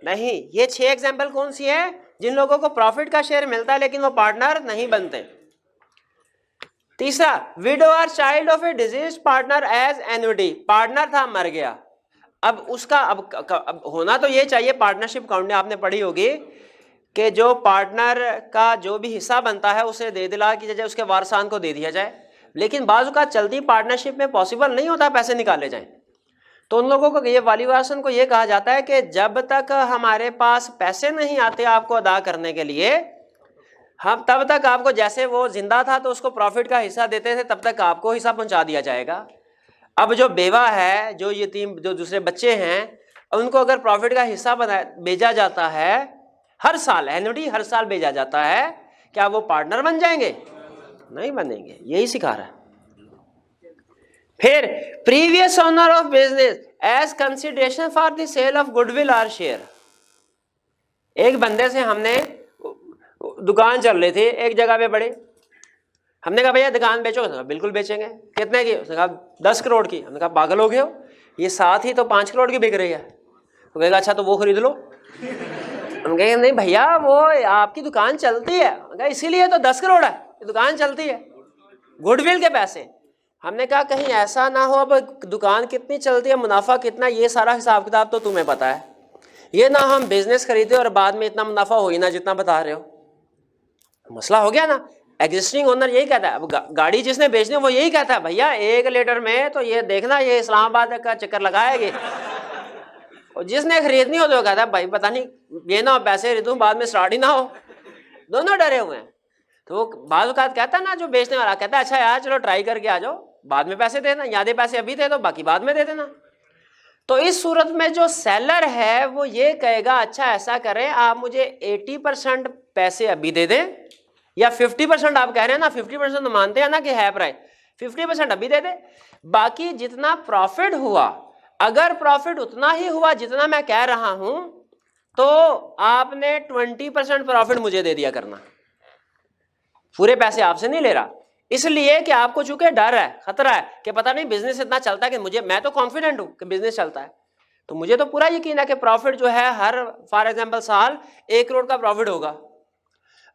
नहीं। ये 6 एग्जाम्पल कौन सी है जिन लोगों को प्रॉफिट का शेयर मिलता है लेकिन वो पार्टनर नहीं बनते। तीसरा, विडो और child of a deceased partner as annuity. Partner था, मर गया, अब उसका अब होना तो ये चाहिए, पार्टनरशिप अकाउंट आपने पढ़ी होगी कि जो पार्टनर का जो भी हिस्सा बनता है उसे दे दिला की जाए, उसके वारसान को दे दिया जाए। लेकिन बाजू का चलती पार्टनरशिप में पॉसिबल नहीं होता पैसे निकाले जाएं। तो उन लोगों को, ये वाली वारसन को ये कहा जाता है कि जब तक हमारे पास पैसे नहीं आते आपको अदा करने के लिए, हम तब तक आपको, जैसे वो जिंदा था तो उसको प्रॉफिट का हिस्सा देते थे, तब तक आपको हिस्सा पहुंचा दिया जाएगा। अब जो बेवा है, जो यतीम, जो दूसरे बच्चे हैं, उनको अगर प्रॉफिट का हिस्सा भेजा जाता है हर साल, एन्युटी हर साल भेजा जाता है, क्या वो पार्टनर बन जाएंगे? नहीं बनेंगे। यही सिखा रहा है। फिर previous owner of business as consideration for the sale of goodwill और शेयर। एक बंदे से हमने, दुकान चल रही थी एक जगह पे बड़े, हमने कहा भैया दुकान बेचो, बिल्कुल बेचेंगे। कितने की? उसने कहा 10 करोड़ की। हमने कहा पागल हो गए हो, ये साथ ही तो 5 करोड़ की बिक रही है। तो कहेगा अच्छा तो वो खरीद लो। हम कहेंगे नहीं भैया वो आपकी दुकान चलती है, इसीलिए तो 10 करोड़ है, दुकान चलती है, गुडविल के पैसे। हमने कहा कहीं ऐसा ना हो, अब दुकान कितनी चलती है, मुनाफा कितना, ये सारा हिसाब किताब तो तुम्हें पता है, ये ना हम बिजनेस खरीदे और बाद में इतना मुनाफा हो ही ना जितना बता रहे हो। मसला हो गया ना। एग्जिस्टिंग ओनर यही कहता है, अब गाड़ी जिसने बेचनी वो यही कहता है भैया 1 लीटर में तो ये देखना ये इस्लामाबाद का चक्कर लगाएगी, और जिसने खरीदनी हो तो कहता है भाई पता नहीं ये ना हो पैसे खरीदूं बाद में स्टार्ट ही ना हो। दोनों डरे हुए हैं। तो वो बाज़ औक़ात कहता है ना, जो बेचने वाला कहता है अच्छा यार चलो ट्राई करके आ जाओ, बाद में पैसे देना, यादें पैसे अभी दे दो बाकी बाद में दे देना। तो इस सूरत में जो सेलर है वो ये कहेगा अच्छा ऐसा करें आप मुझे 80% पैसे अभी दे दें, या 50% आप कह रहे हैं ना, 50% तो मानते हैं ना कि है प्राइस, 50% अभी दे दे, बाकी जितना प्रॉफिट हुआ, अगर प्रॉफिट उतना ही हुआ जितना मैं कह रहा हूं तो आपने 20% प्रॉफिट मुझे दे दिया करना, पूरे पैसे आपसे नहीं ले रहा। इसलिए कि आपको चूंकि डर है, खतरा है कि पता नहीं बिजनेस इतना चलता है कि मैं तो कॉन्फिडेंट हूं कि बिजनेस चलता है, तो मुझे तो पूरा यकीन है कि प्रॉफिट जो है हर फॉर एग्जांपल साल 1 करोड़ का प्रॉफिट होगा।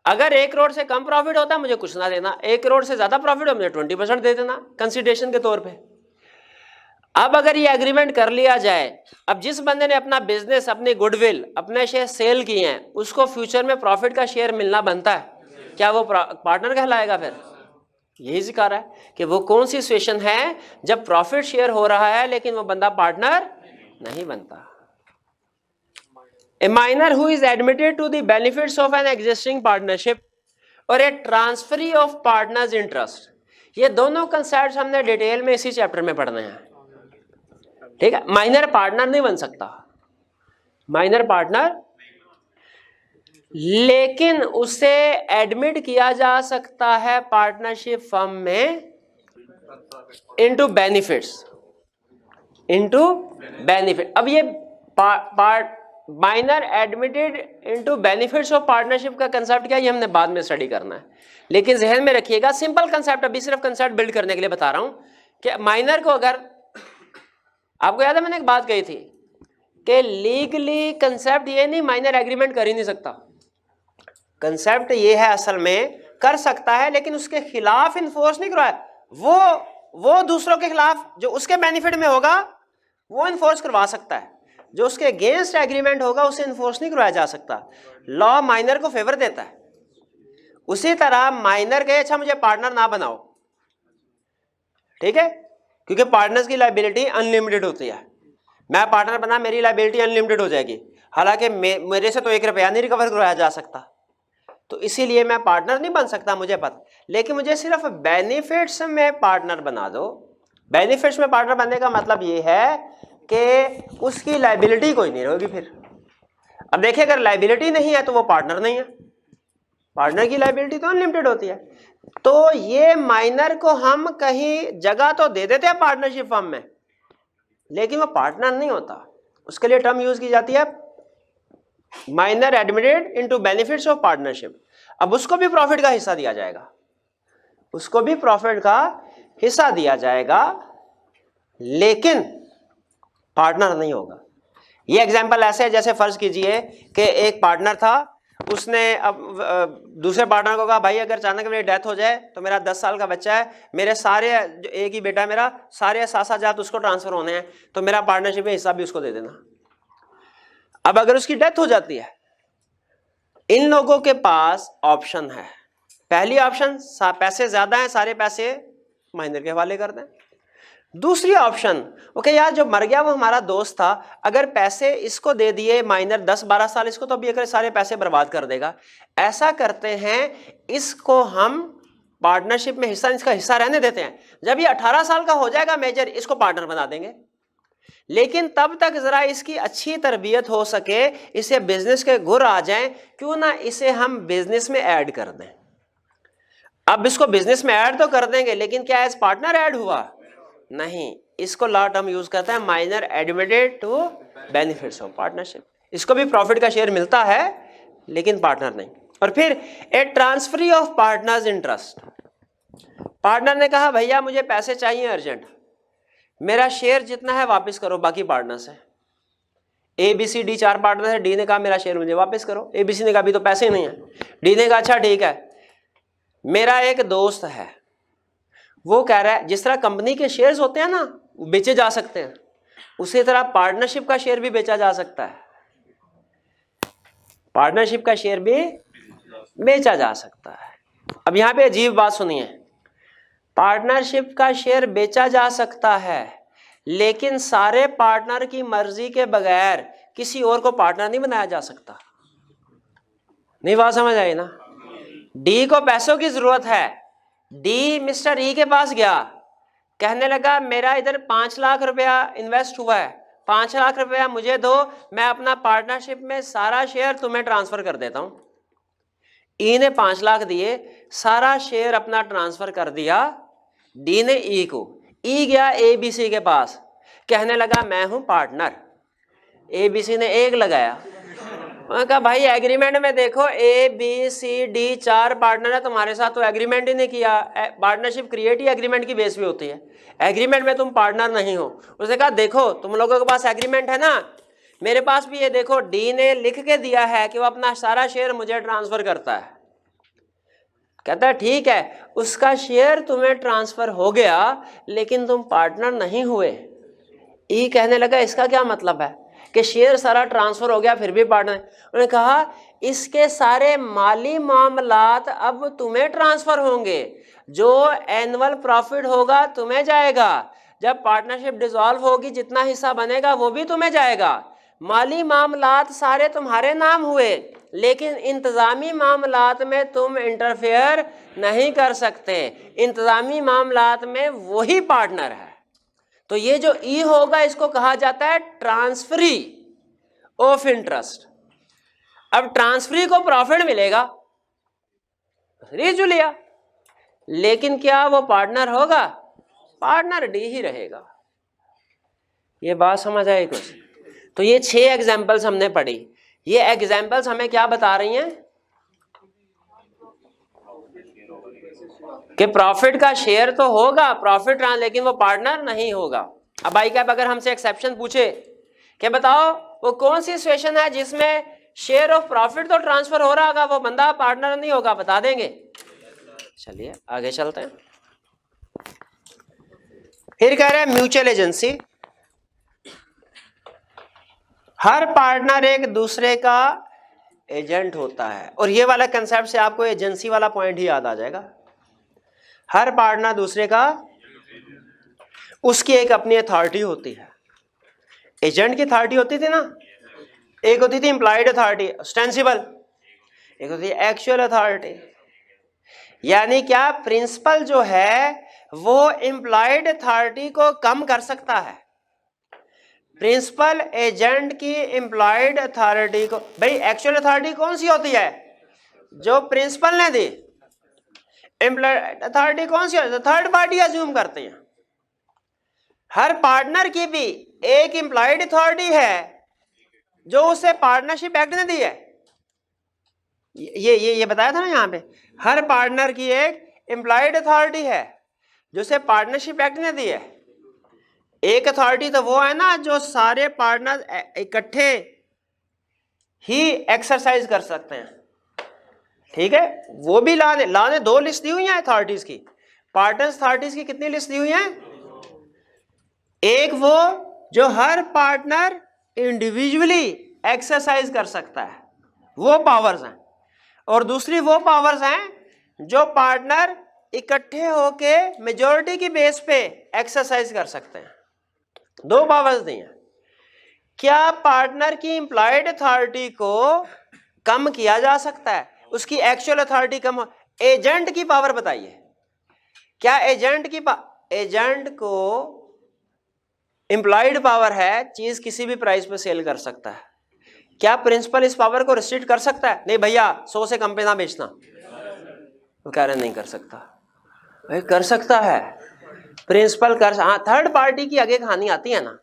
अगर 1 करोड़ से कम प्रॉफिट होता है मुझे कुछ ना देना, 1 करोड़ से ज्यादा प्रॉफिट हो मुझे 20% दे देना कंसीडरेशन के तौर पे। अब अगर ये एग्रीमेंट कर लिया जाए, अब जिस बंदे ने अपना बिजनेस, अपनी गुडविल, अपने शेयर सेल किए हैं, उसको फ्यूचर में प्रॉफिट का शेयर मिलना बनता है, क्या वो पार्टनर कहलाएगा? फिर यही सिखा रहा है कि वो कौन सी सिचुएशन है जब प्रॉफिट शेयर हो रहा है लेकिन वो बंदा पार्टनर नहीं बनता। A minor who is admitted to the benefits of an existing partnership और a transferee of partner's interest. ये दोनों कंसेप्ट हमने डिटेल में इसी चैप्टर में पढ़ने हैं, ठीक है। माइनर पार्टनर नहीं बन सकता, माइनर पार्टनर, लेकिन उसे एडमिट किया जा सकता है पार्टनरशिप फर्म में इनटू बेनिफिट्स, इनटू बेनिफिट। अब ये minor admitted into benefits of partnership का कंसेप्ट क्या है, ये हमने बाद में स्टडी करना है, लेकिन जहन में रखिएगा सिंपल कंसेप्ट, अभी सिर्फ कंसेप्ट बिल्ड करने के लिए बता रहा हूं कि माइनर को, अगर आपको याद है मैंने एक बात कही थी कि लीगली कंसेप्ट ये नहीं माइनर एग्रीमेंट कर ही नहीं सकता। कंसेप्ट ये है असल में कर सकता है, लेकिन उसके खिलाफ इन्फोर्स नहीं करवाया, वो दूसरों के खिलाफ जो उसके बेनिफिट में होगा वो इन्फोर्स करवा सकता है, जो उसके अगेंस्ट एग्रीमेंट होगा उसे इन्फोर्स नहीं करवाया जा सकता। लॉ माइनर को फेवर देता है। उसी तरह माइनर कहे अच्छा मुझे पार्टनर ना बनाओ, ठीक है, क्योंकि पार्टनर्स की लायबिलिटी अनलिमिटेड होती है, मैं पार्टनर बना मेरी लायबिलिटी अनलिमिटेड हो जाएगी, हालांकि मेरे से तो 1 रुपया नहीं रिकवर करवाया जा सकता, तो इसीलिए मैं पार्टनर नहीं बन सकता, मुझे पता, लेकिन मुझे सिर्फ बेनिफिट्स में पार्टनर बना दो। बेनिफिट्स में पार्टनर बनने का मतलब ये है कि उसकी लायबिलिटी कोई नहीं रहेगी फिर। अब देखिए अगर लायबिलिटी नहीं है तो वो पार्टनर नहीं है, पार्टनर की लायबिलिटी तो अनलिमिटेड होती है। तो ये माइनर को हम कहीं जगह तो दे देते हैं पार्टनरशिप फर्म में, लेकिन वो पार्टनर नहीं होता, उसके लिए टर्म यूज की जाती है minor admitted into benefits of partnership. अब उसको भी प्रॉफिट का हिस्सा दिया जाएगा, उसको भी प्रॉफिट का हिस्सा दिया जाएगा, लेकिन पार्टनर नहीं होगा। ये एग्जांपल ऐसे है जैसे फर्ज कीजिए कि एक पार्टनर था, उसने अब दूसरे पार्टनर को कहा भाई अगर अचानक मेरी डेथ हो जाए तो मेरा 10 साल का बच्चा है, मेरे सारे जो एक ही बेटा है मेरा, सारे सासा जात उसको ट्रांसफर होने हैं, तो मेरा पार्टनरशिप में हिस्सा भी उसको दे देना। अब अगर उसकी डेथ हो जाती है, इन लोगों के पास ऑप्शन है, पहली ऑप्शन पैसे ज्यादा हैं, सारे पैसे माइनर के हवाले कर दें। दूसरी ऑप्शन ओके यार जो मर गया वो हमारा दोस्त था, अगर पैसे इसको दे दिए माइनर 10-12 साल इसको, तो अभी अगर सारे पैसे बर्बाद कर देगा, ऐसा करते हैं इसको हम पार्टनरशिप में हिस्सा, इसका हिस्सा रहने देते हैं, जब ये 18 साल का हो जाएगा मेजर, इसको पार्टनर बना देंगे, लेकिन तब तक जरा इसकी अच्छी तरबियत हो सके, इसे बिजनेस के गुर आ जाएं, क्यों ना इसे हम बिजनेस में ऐड कर दें। अब इसको बिजनेस में ऐड तो कर देंगे, लेकिन क्या एज पार्टनर ऐड हुआ नहीं, इसको लॉ टर्म यूज करता है minor admitted to benefits of partnership. इसको भी प्रॉफिट का शेयर मिलता है लेकिन पार्टनर नहीं। और फिर a transferee of partner's interest, partner ने कहा भैया मुझे पैसे चाहिए अर्जेंट, मेरा शेयर जितना है वापस करो बाकी पार्टनर से। ABCD 4 पार्टनर है, डी ने कहा मेरा शेयर मुझे वापस करो, ABC ने कहा अभी तो पैसे नहीं है, डी ने कहा अच्छा ठीक है। मेरा एक दोस्त है, वो कह रहा है जिस तरह कंपनी के शेयर्स होते हैं ना बेचे जा सकते हैं, उसी तरह पार्टनरशिप का शेयर भी बेचा जा सकता है, पार्टनरशिप का शेयर भी बेचा जा सकता है। अब यहां पे अजीब बात सुनिए, पार्टनरशिप का शेयर बेचा जा सकता है, लेकिन सारे पार्टनर की मर्जी के बगैर किसी और को पार्टनर नहीं बनाया जा सकता। नहीं बात समझ आई ना? डी को पैसों की जरूरत है, डी मिस्टर ई के पास गया, कहने लगा मेरा इधर 5 लाख रुपया इन्वेस्ट हुआ है, 5 लाख रुपया मुझे दो, मैं अपना पार्टनरशिप में सारा शेयर तुम्हें ट्रांसफर कर देता हूं। ई ने 5 लाख दिए, सारा शेयर अपना ट्रांसफर कर दिया डी ने ई को। ई गया ABC के पास, कहने लगा मैं हूं पार्टनर। ABC ने 1 लगाया, उन्होंने कहा भाई एग्रीमेंट में देखो ABCD 4 पार्टनर है, तुम्हारे साथ तो एग्रीमेंट ही नहीं किया, पार्टनरशिप क्रिएट ही एग्रीमेंट की बेस पे होती है, एग्रीमेंट में तुम पार्टनर नहीं हो। उसने कहा देखो तुम लोगों के पास एग्रीमेंट है ना, मेरे पास भी ये देखो, डी ने लिख के दिया है कि वो अपना सारा शेयर मुझे ट्रांसफर करता है। कहता है ठीक है, उसका शेयर तुम्हें ट्रांसफर हो गया लेकिन तुम पार्टनर नहीं हुए। ई कहने लगा इसका क्या मतलब है कि शेयर सारा ट्रांसफर हो गया फिर भी पार्टनर। उन्होंने कहा इसके सारे माली मामलात अब तुम्हें ट्रांसफर होंगे, जो एनुअल प्रॉफिट होगा तुम्हें जाएगा, जब पार्टनरशिप डिसॉल्व होगी जितना हिस्सा बनेगा वो भी तुम्हें जाएगा, माली मामलात सारे तुम्हारे नाम हुए, लेकिन इंतजामी मामलात में तुम इंटरफेयर नहीं कर सकते। इंतजामी मामलात में वही पार्टनर है। तो ये जो ई होगा इसको कहा जाता है ट्रांसफरी ऑफ इंटरेस्ट। अब ट्रांसफरी को प्रॉफिट मिलेगा, रीजू लिया, लेकिन क्या वो पार्टनर होगा? पार्टनर डी ही रहेगा। ये बात समझ आई कुछ? तो ये 6 एग्जाम्पल्स हमने पढ़ी। ये एग्जाम्पल्स हमें क्या बता रही हैं कि प्रॉफिट का शेयर तो होगा, प्रॉफिट लेकिन वो पार्टनर नहीं होगा। अब भाई क्या अगर हमसे एक्सेप्शन पूछे कि बताओ वो कौन सी सिचुएशन है जिसमें शेयर ऑफ प्रॉफिट तो ट्रांसफर हो रहा होगा, वो बंदा पार्टनर नहीं होगा, बता देंगे? चलिए आगे चलते हैं। फिर कह रहे हैं म्यूचुअल एजेंसी। हर पार्टनर एक दूसरे का एजेंट होता है, और ये वाला कंसेप्ट से आपको एजेंसी वाला पॉइंट ही याद आ जाएगा। हर पार्टनर दूसरे का, उसकी एक अपनी अथॉरिटी होती है। एजेंट की अथॉरिटी होती थी ना, एक होती थी इंप्लॉयड अथॉरिटी ऑस्टेंसिबल, एक होती है एक्चुअल अथॉरिटी। यानी क्या प्रिंसिपल जो है वो इंप्लॉयड अथॉरिटी को कम कर सकता है। प्रिंसिपल एजेंट की इंप्लॉयड अथॉरिटी को, भाई एक्चुअल अथॉरिटी कौन सी होती है? जो प्रिंसिपल ने दी। इंप्लॉयड अथॉरिटी कौन सी होती है? थर्ड पार्टी अज्यूम करते हैं। हर पार्टनर की भी एक इंप्लॉयड अथॉरिटी है जो उसे पार्टनरशिप एक्ट ने दी है। ये बताया था ना यहाँ पे, हर पार्टनर की एक इंप्लॉयड अथॉरिटी है जो उसे पार्टनरशिप एक्ट ने दी है। एक अथॉरिटी तो वो है ना जो सारे पार्टनर इकट्ठे ही एक्सरसाइज कर सकते हैं, ठीक है? वो भी लाने 2 लिस्ट दी हुई है अथॉरिटीज की। पार्टनर्स अथॉरिटीज की कितनी लिस्ट दी हुई है? एक वो जो हर पार्टनर इंडिविजुअली एक्सरसाइज कर सकता है, वो पावर्स हैं, और दूसरी वो पावर्स हैं जो पार्टनर इकट्ठे होके मेजॉरिटी की बेस पे एक्सरसाइज कर सकते हैं। 2 पावर्स दी हैं। क्या पार्टनर की इंप्लॉयड अथॉरिटी को कम किया जा सकता है? उसकी एक्चुअल अथॉरिटी कम हो। एजेंट की पावर बताइए, क्या एजेंट को इंप्लॉयड पावर है चीज किसी भी प्राइस पे सेल कर सकता है? क्या प्रिंसिपल इस पावर को रिस्ट्रिक्ट कर सकता है? नहीं भैया 100 से कम पे ना बेचना, वो कह रहे नहीं कर सकता। भाई कर सकता है प्रिंसिपल कर। हाँ, थर्ड पार्टी की आगे कहानी आती है ना।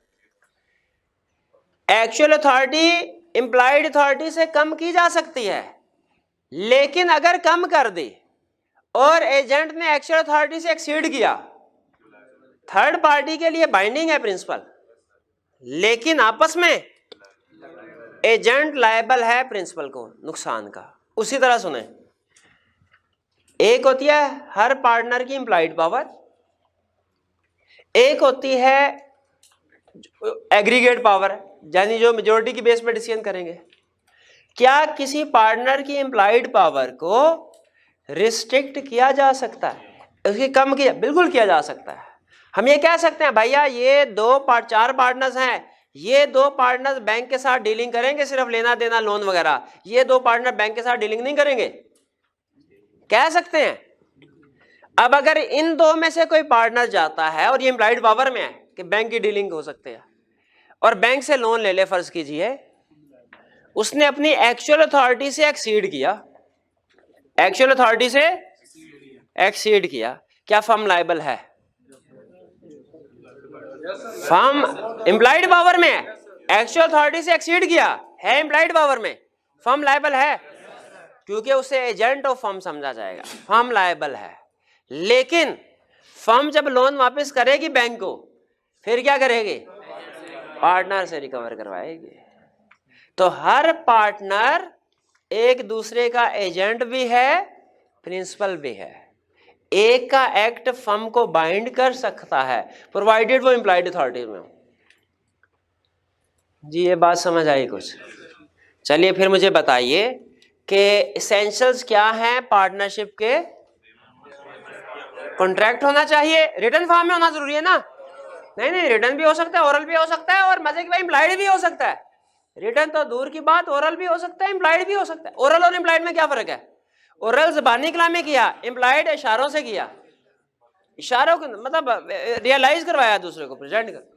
एक्चुअल अथॉरिटी इंप्लॉयड अथॉरिटी से कम की जा सकती है, लेकिन अगर कम कर दी और एजेंट ने एक्चुअल अथॉरिटी से एक्सीड किया, थर्ड पार्टी के लिए बाइंडिंग है प्रिंसिपल, लेकिन आपस में एजेंट लायबल है प्रिंसिपल को नुकसान का। उसी तरह सुने, एक होती है हर पार्टनर की इंप्लॉयड पावर, एक होती है एग्रीगेट पावर, यानी जो मेजॉरिटी की बेस पर डिसीजन करेंगे। क्या किसी पार्टनर की इंप्लॉयड पावर को रिस्ट्रिक्ट किया जा सकता है? उसकी कम किया? बिल्कुल किया जा सकता है। हम ये कह सकते हैं भैया ये 4 पार्टनर्स हैं, ये 2 पार्टनर्स बैंक के साथ डीलिंग करेंगे, सिर्फ लेना देना लोन वगैरह, ये 2 पार्टनर बैंक के साथ डीलिंग नहीं करेंगे, कह सकते हैं। अब अगर इन 2 में से कोई पार्टनर जाता है और ये इंप्लॉयड पावर में है कि बैंक की डीलिंग हो सकते हैं, और बैंक से लोन ले ले, फर्ज कीजिए उसने अपनी एक्चुअल अथॉरिटी से एक्सीड किया, एक्चुअल अथॉरिटी से एक्सीड किया, क्या फर्म लायबल है? फर्म इंप्लॉयड पावर में है, एक्चुअल अथॉरिटी से एक्सीड किया है, इंप्लॉयड पावर में, फर्म लायबल है, क्योंकि उसे एजेंट ऑफ फर्म समझा जाएगा, फर्म लायबल है। लेकिन फर्म जब लोन वापस करेगी बैंक को, फिर क्या करेगी? पार्टनर से रिकवर करवाएगी। तो हर पार्टनर एक दूसरे का एजेंट भी है, प्रिंसिपल भी है। एक का एक्ट फर्म को बाइंड कर सकता है, प्रोवाइडेड वो इंप्लॉयड अथॉरिटी में हो। जी ये बात समझ आई कुछ? चलिए फिर मुझे बताइए कि एसेंशियल्स क्या हैं पार्टनरशिप के? कॉन्ट्रैक्ट होना चाहिए, रिटन फॉर्म में होना जरूरी है ना? नहीं, रिटन भी हो सकता है, ओरल भी हो सकता है, और मजे की भाई इंप्लॉयड भी हो सकता है। रिटन तो दूर की बात, ओरल भी हो सकता है, इम्प्लाइड भी हो सकता है। ओरल और इम्प्लाइड में क्या फर्क है? ओरल ज़बानी कलाम में किया, इम्प्लाइड इशारों से किया, इशारों को मतलब रियलाइज करवाया दूसरे को, प्रेजेंट कर।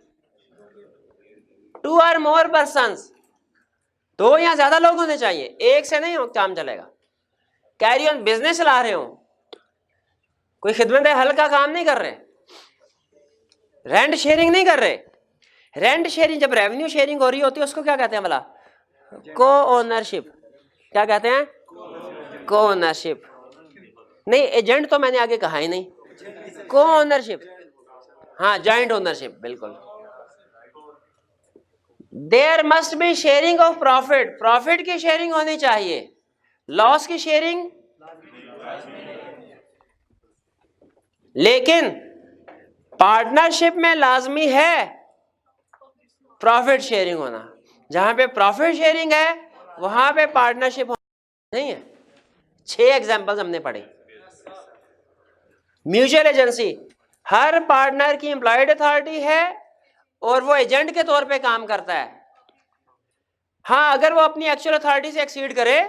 2 or more persons, 2 या ज्यादा लोग होने चाहिए, एक से नहीं काम चलेगा। कैरी ऑन, बिजनेस चला रहे हो, कोई खिदमत हल्का काम नहीं कर रहे, रेंट शेयरिंग नहीं कर रहे। रेंट शेयरिंग, जब रेवेन्यू शेयरिंग हो रही होती है उसको क्या कहते हैं भला? को ओनरशिप। क्या कहते हैं? को ओनरशिप। नहीं, एजेंट तो मैंने आगे कहा ही नहीं, को ओनरशिप, हाँ जॉइंट ओनरशिप, बिल्कुल। There must be sharing of profit, profit की शेयरिंग होनी चाहिए, लॉस की शेयरिंग, लेकिन पार्टनरशिप में लाजमी है प्रॉफिट शेयरिंग होना। जहां पे प्रॉफिट शेयरिंग है वहां पे पार्टनरशिप नहीं है। 6 एग्जांपल्स हमने पढ़े। म्यूचुअल एजेंसी, हर पार्टनर की एम्प्लॉयड अथॉरिटी है और वो एजेंट के तौर पे काम करता है। हाँ, अगर वो अपनी एक्चुअल अथॉरिटी से एक्सीड करे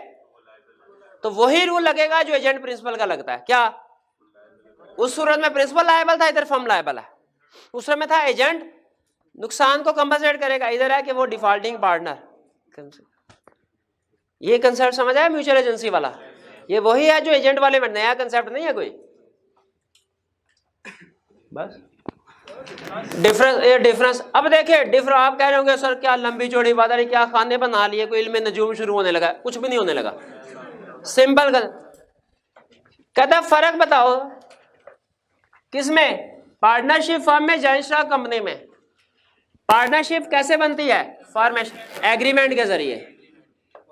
तो वही रूल लगेगा जो एजेंट प्रिंसिपल का लगता है। क्या? उस सूरत में प्रिंसिपल लायबल था, इधर फर्म लायबल है। उस सूरत में था एजेंट नुकसान को कंपनसेट करेगा, इधर है कि वो डिफॉल्टिंग पार्टनर। ये कंसेप्ट समझ आया म्यूचुअल एजेंसी वाला? ये वही है जो एजेंट वाले में, नया कंसेप्ट नहीं है कोई। बस डिफरेंस। अब देखिए डिफरेंस, आप कह रहे होंगे सर क्या लंबी चौड़ी बात है, क्या खाने बना लिए, कोई इल्म नजूम शुरू होने लगा? कुछ भी नहीं होने लगा, सिंपल कहता फर्क बताओ किसमें? पार्टनरशिप फर्म में, जॉइंट स्टॉक कंपनी में। पार्टनरशिप कैसे बनती है? फॉर्मेशन एग्रीमेंट के जरिए।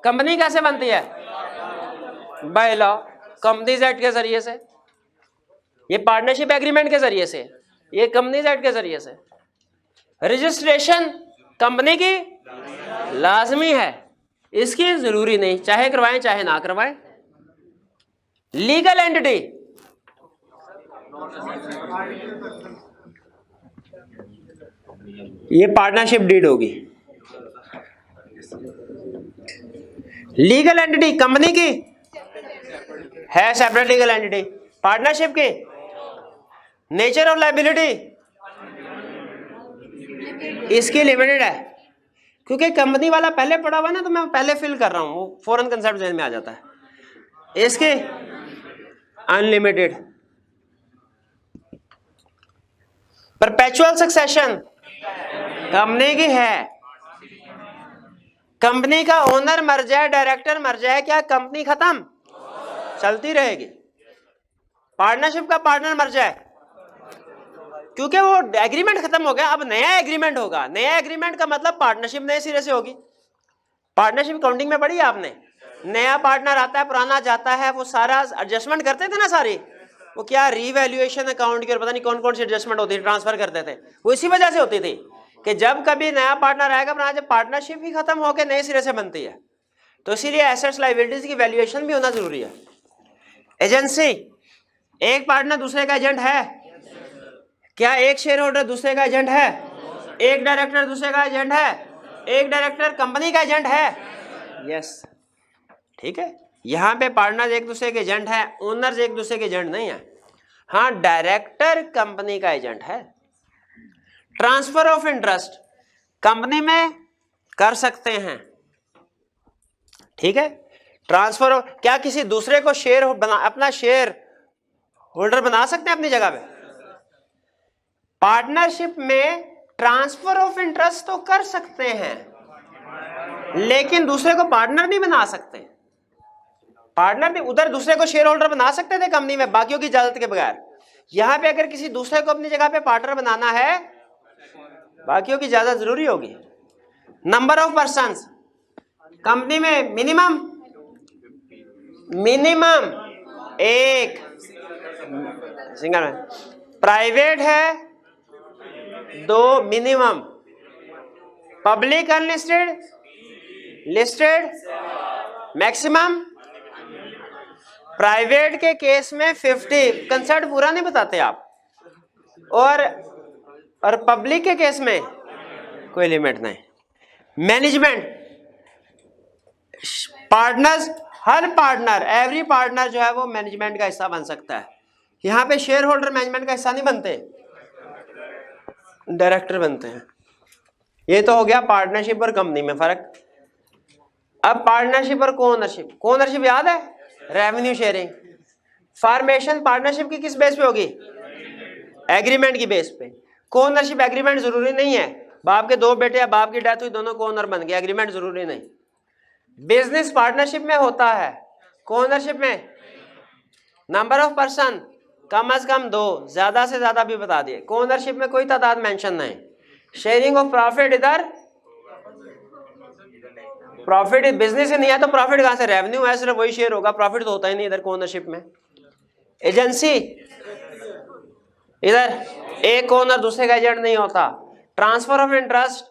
कंपनी कैसे बनती है? बाय लॉ, कंपनीज एक्ट के जरिए से। ये पार्टनरशिप एग्रीमेंट के जरिए से, ये कंपनीज एक्ट के जरिए से। रजिस्ट्रेशन कंपनी की लाजमी है, इसकी जरूरी नहीं, चाहे करवाएं चाहे ना करवाएं। लीगल एंटिटी, ये पार्टनरशिप डीड होगी। लीगल एंटिटी कंपनी की है, सेपरेट लीगल एंटिटी। पार्टनरशिप की नेचर ऑफ लायबिलिटी इसकी लिमिटेड है, क्योंकि कंपनी वाला पहले पढ़ा हुआ ना, तो मैं पहले फिल कर रहा हूं, वो फौरन कंसेप्ट ज़हन में आ जाता है। इसके अनलिमिटेड। परपेचुअल सक्सेशन कंपनी की है। कंपनी का ओनर मर जाए, डायरेक्टर मर जाए, क्या कंपनी खत्म? चलती रहेगी। पार्टनरशिप का पार्टनर मर जाए, क्योंकि वो एग्रीमेंट खत्म हो गया, अब नया एग्रीमेंट होगा। नया एग्रीमेंट का मतलब पार्टनरशिप नए सिरे से होगी। पार्टनरशिप काउंटिंग में पढ़ी है आपने? नया पार्टनर आता है, पुराना जाता है, वो सारा एडजस्टमेंट करते थे ना सारी, वो क्या रीवैल्यूएशन अकाउंट की और पता नहीं कौन कौन सी एडजस्टमेंट होती थी, ट्रांसफर करते थे। वो इसी वजह से होती थी कि जब कभी नया पार्टनर आएगा, अपना जब पार्टनरशिप ही खत्म होकर नए सिरे से बनती है, तो इसीलिए एसेट्स लायबिलिटीज की वैल्यूएशन भी होना जरूरी है। एजेंसी, एक पार्टनर दूसरे का एजेंट है क्या? एक शेयर होल्डर दूसरे का एजेंट है? एक डायरेक्टर दूसरे का एजेंट है? एक डायरेक्टर कंपनी का एजेंट है? यस, ठीक है। यहां पे पार्टनर एक दूसरे के एजेंट है, ओनर्स एक दूसरे के एजेंट नहीं है। हाँ, डायरेक्टर कंपनी का एजेंट है। ट्रांसफर ऑफ इंटरेस्ट कंपनी में कर सकते हैं, ठीक है। ट्रांसफर ऑफ, क्या किसी दूसरे को शेयर बना, अपना शेयर होल्डर बना सकते हैं अपनी जगह पे? पार्टनरशिप में ट्रांसफर ऑफ इंटरेस्ट तो कर सकते हैं, लेकिन दूसरे को पार्टनर नहीं बना सकते। पार्टनर भी उधर दूसरे को शेयर होल्डर बना सकते थे कंपनी में बाकियों की इजाजत के बगैर। यहां पे अगर किसी दूसरे को अपनी जगह पे पार्टनर बनाना है, बाकियों की इजाजत जरूरी होगी। नंबर ऑफ पर्संस कंपनी में मिनिमम एक सिंगल में, प्राइवेट है 2 minimum, public unlisted, listed maximum. Private के केस में 50, कंसेप्ट पूरा नहीं बताते आप, और पब्लिक के केस में कोई लिमिट नहीं। मैनेजमेंट पार्टनर्स, हर पार्टनर, एवरी पार्टनर जो है वो मैनेजमेंट का हिस्सा बन सकता है। यहाँ पे शेयर होल्डर मैनेजमेंट का हिस्सा नहीं बनते, डायरेक्टर बनते हैं। ये तो हो गया पार्टनरशिप और कंपनी में फर्क। अब पार्टनरशिप और को ओनरशिप याद है, रेवेन्यू शेयरिंग। फॉर्मेशन पार्टनरशिप की किस बेस पे होगी? एग्रीमेंट की बेस पे। को ओनरशिप एग्रीमेंट जरूरी नहीं है, बाप के 2 बेटे या बाप की डेथ हुई, दोनों को ओनर बन गए, एग्रीमेंट जरूरी नहीं। बिजनेस पार्टनरशिप में होता है, को ओनरशिप में नंबर ऑफ पर्सन कम से कम 2, ज्यादा से ज्यादा भी बता दिए। को ओनरशिप में कोई तादाद मेंशन नहीं। शेयरिंग ऑफ प्रॉफिट, इधर प्रॉफिट बिजनेस ही नहीं है तो प्रॉफिट कहां से? रेवेन्यू है, सिर्फ वही शेयर होगा, प्रॉफिट तो होता ही नहीं इधर को ओनरशिप में। एजेंसी, इधर एक ओनर दूसरे का एजेंट नहीं होता। ट्रांसफर ऑफ इंटरेस्ट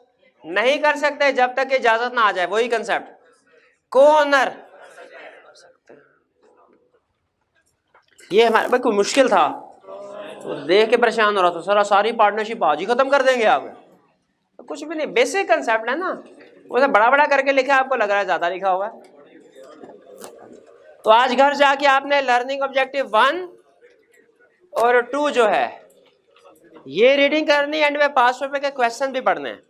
नहीं कर सकते जब तक इजाजत ना आ जाए, वही कंसेप्ट। को ओनर, ये हमारे भाई कोई मुश्किल था तो देख के परेशान हो रहा था, सर सारी पार्टनरशिप आज ही खत्म कर देंगे आप। तो कुछ भी नहीं, बेसिक कंसेप्ट है ना, वो बड़ा बड़ा करके लिखा है, आपको लग रहा है ज्यादा लिखा हुआ है। तो आज घर जाके आपने लर्निंग ऑब्जेक्टिव 1 और 2 जो है ये रीडिंग करनी, एंड में 5 रुपए के क्वेश्चन भी पढ़ने हैं।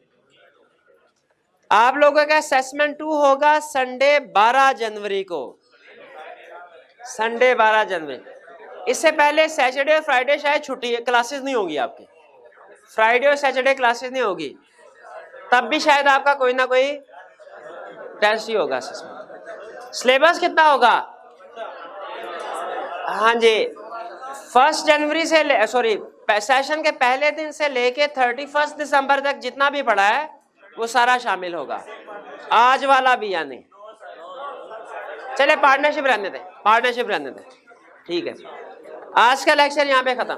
आप लोगों का असेसमेंट 2 होगा संडे 12 जनवरी को, संडे 12 जनवरी। इससे पहले सैटरडे और फ्राइडे शायद छुट्टी है, क्लासेस नहीं होगी आपकी, फ्राइडे और सैटरडे क्लासेस नहीं होगी, तब भी शायद आपका कोई ना कोई टेस्ट ही होगा। सिलेबस कितना होगा? हाँ जी, 1 जनवरी से सॉरी सेशन के पहले दिन से लेके 31 दिसंबर तक जितना भी पढ़ा है वो सारा शामिल होगा, आज वाला भी यानी। चले पार्टनरशिप रहने दें, पार्टनरशिप रहने दें, ठीक है। आज का लेक्चर यहाँ पे खत्म।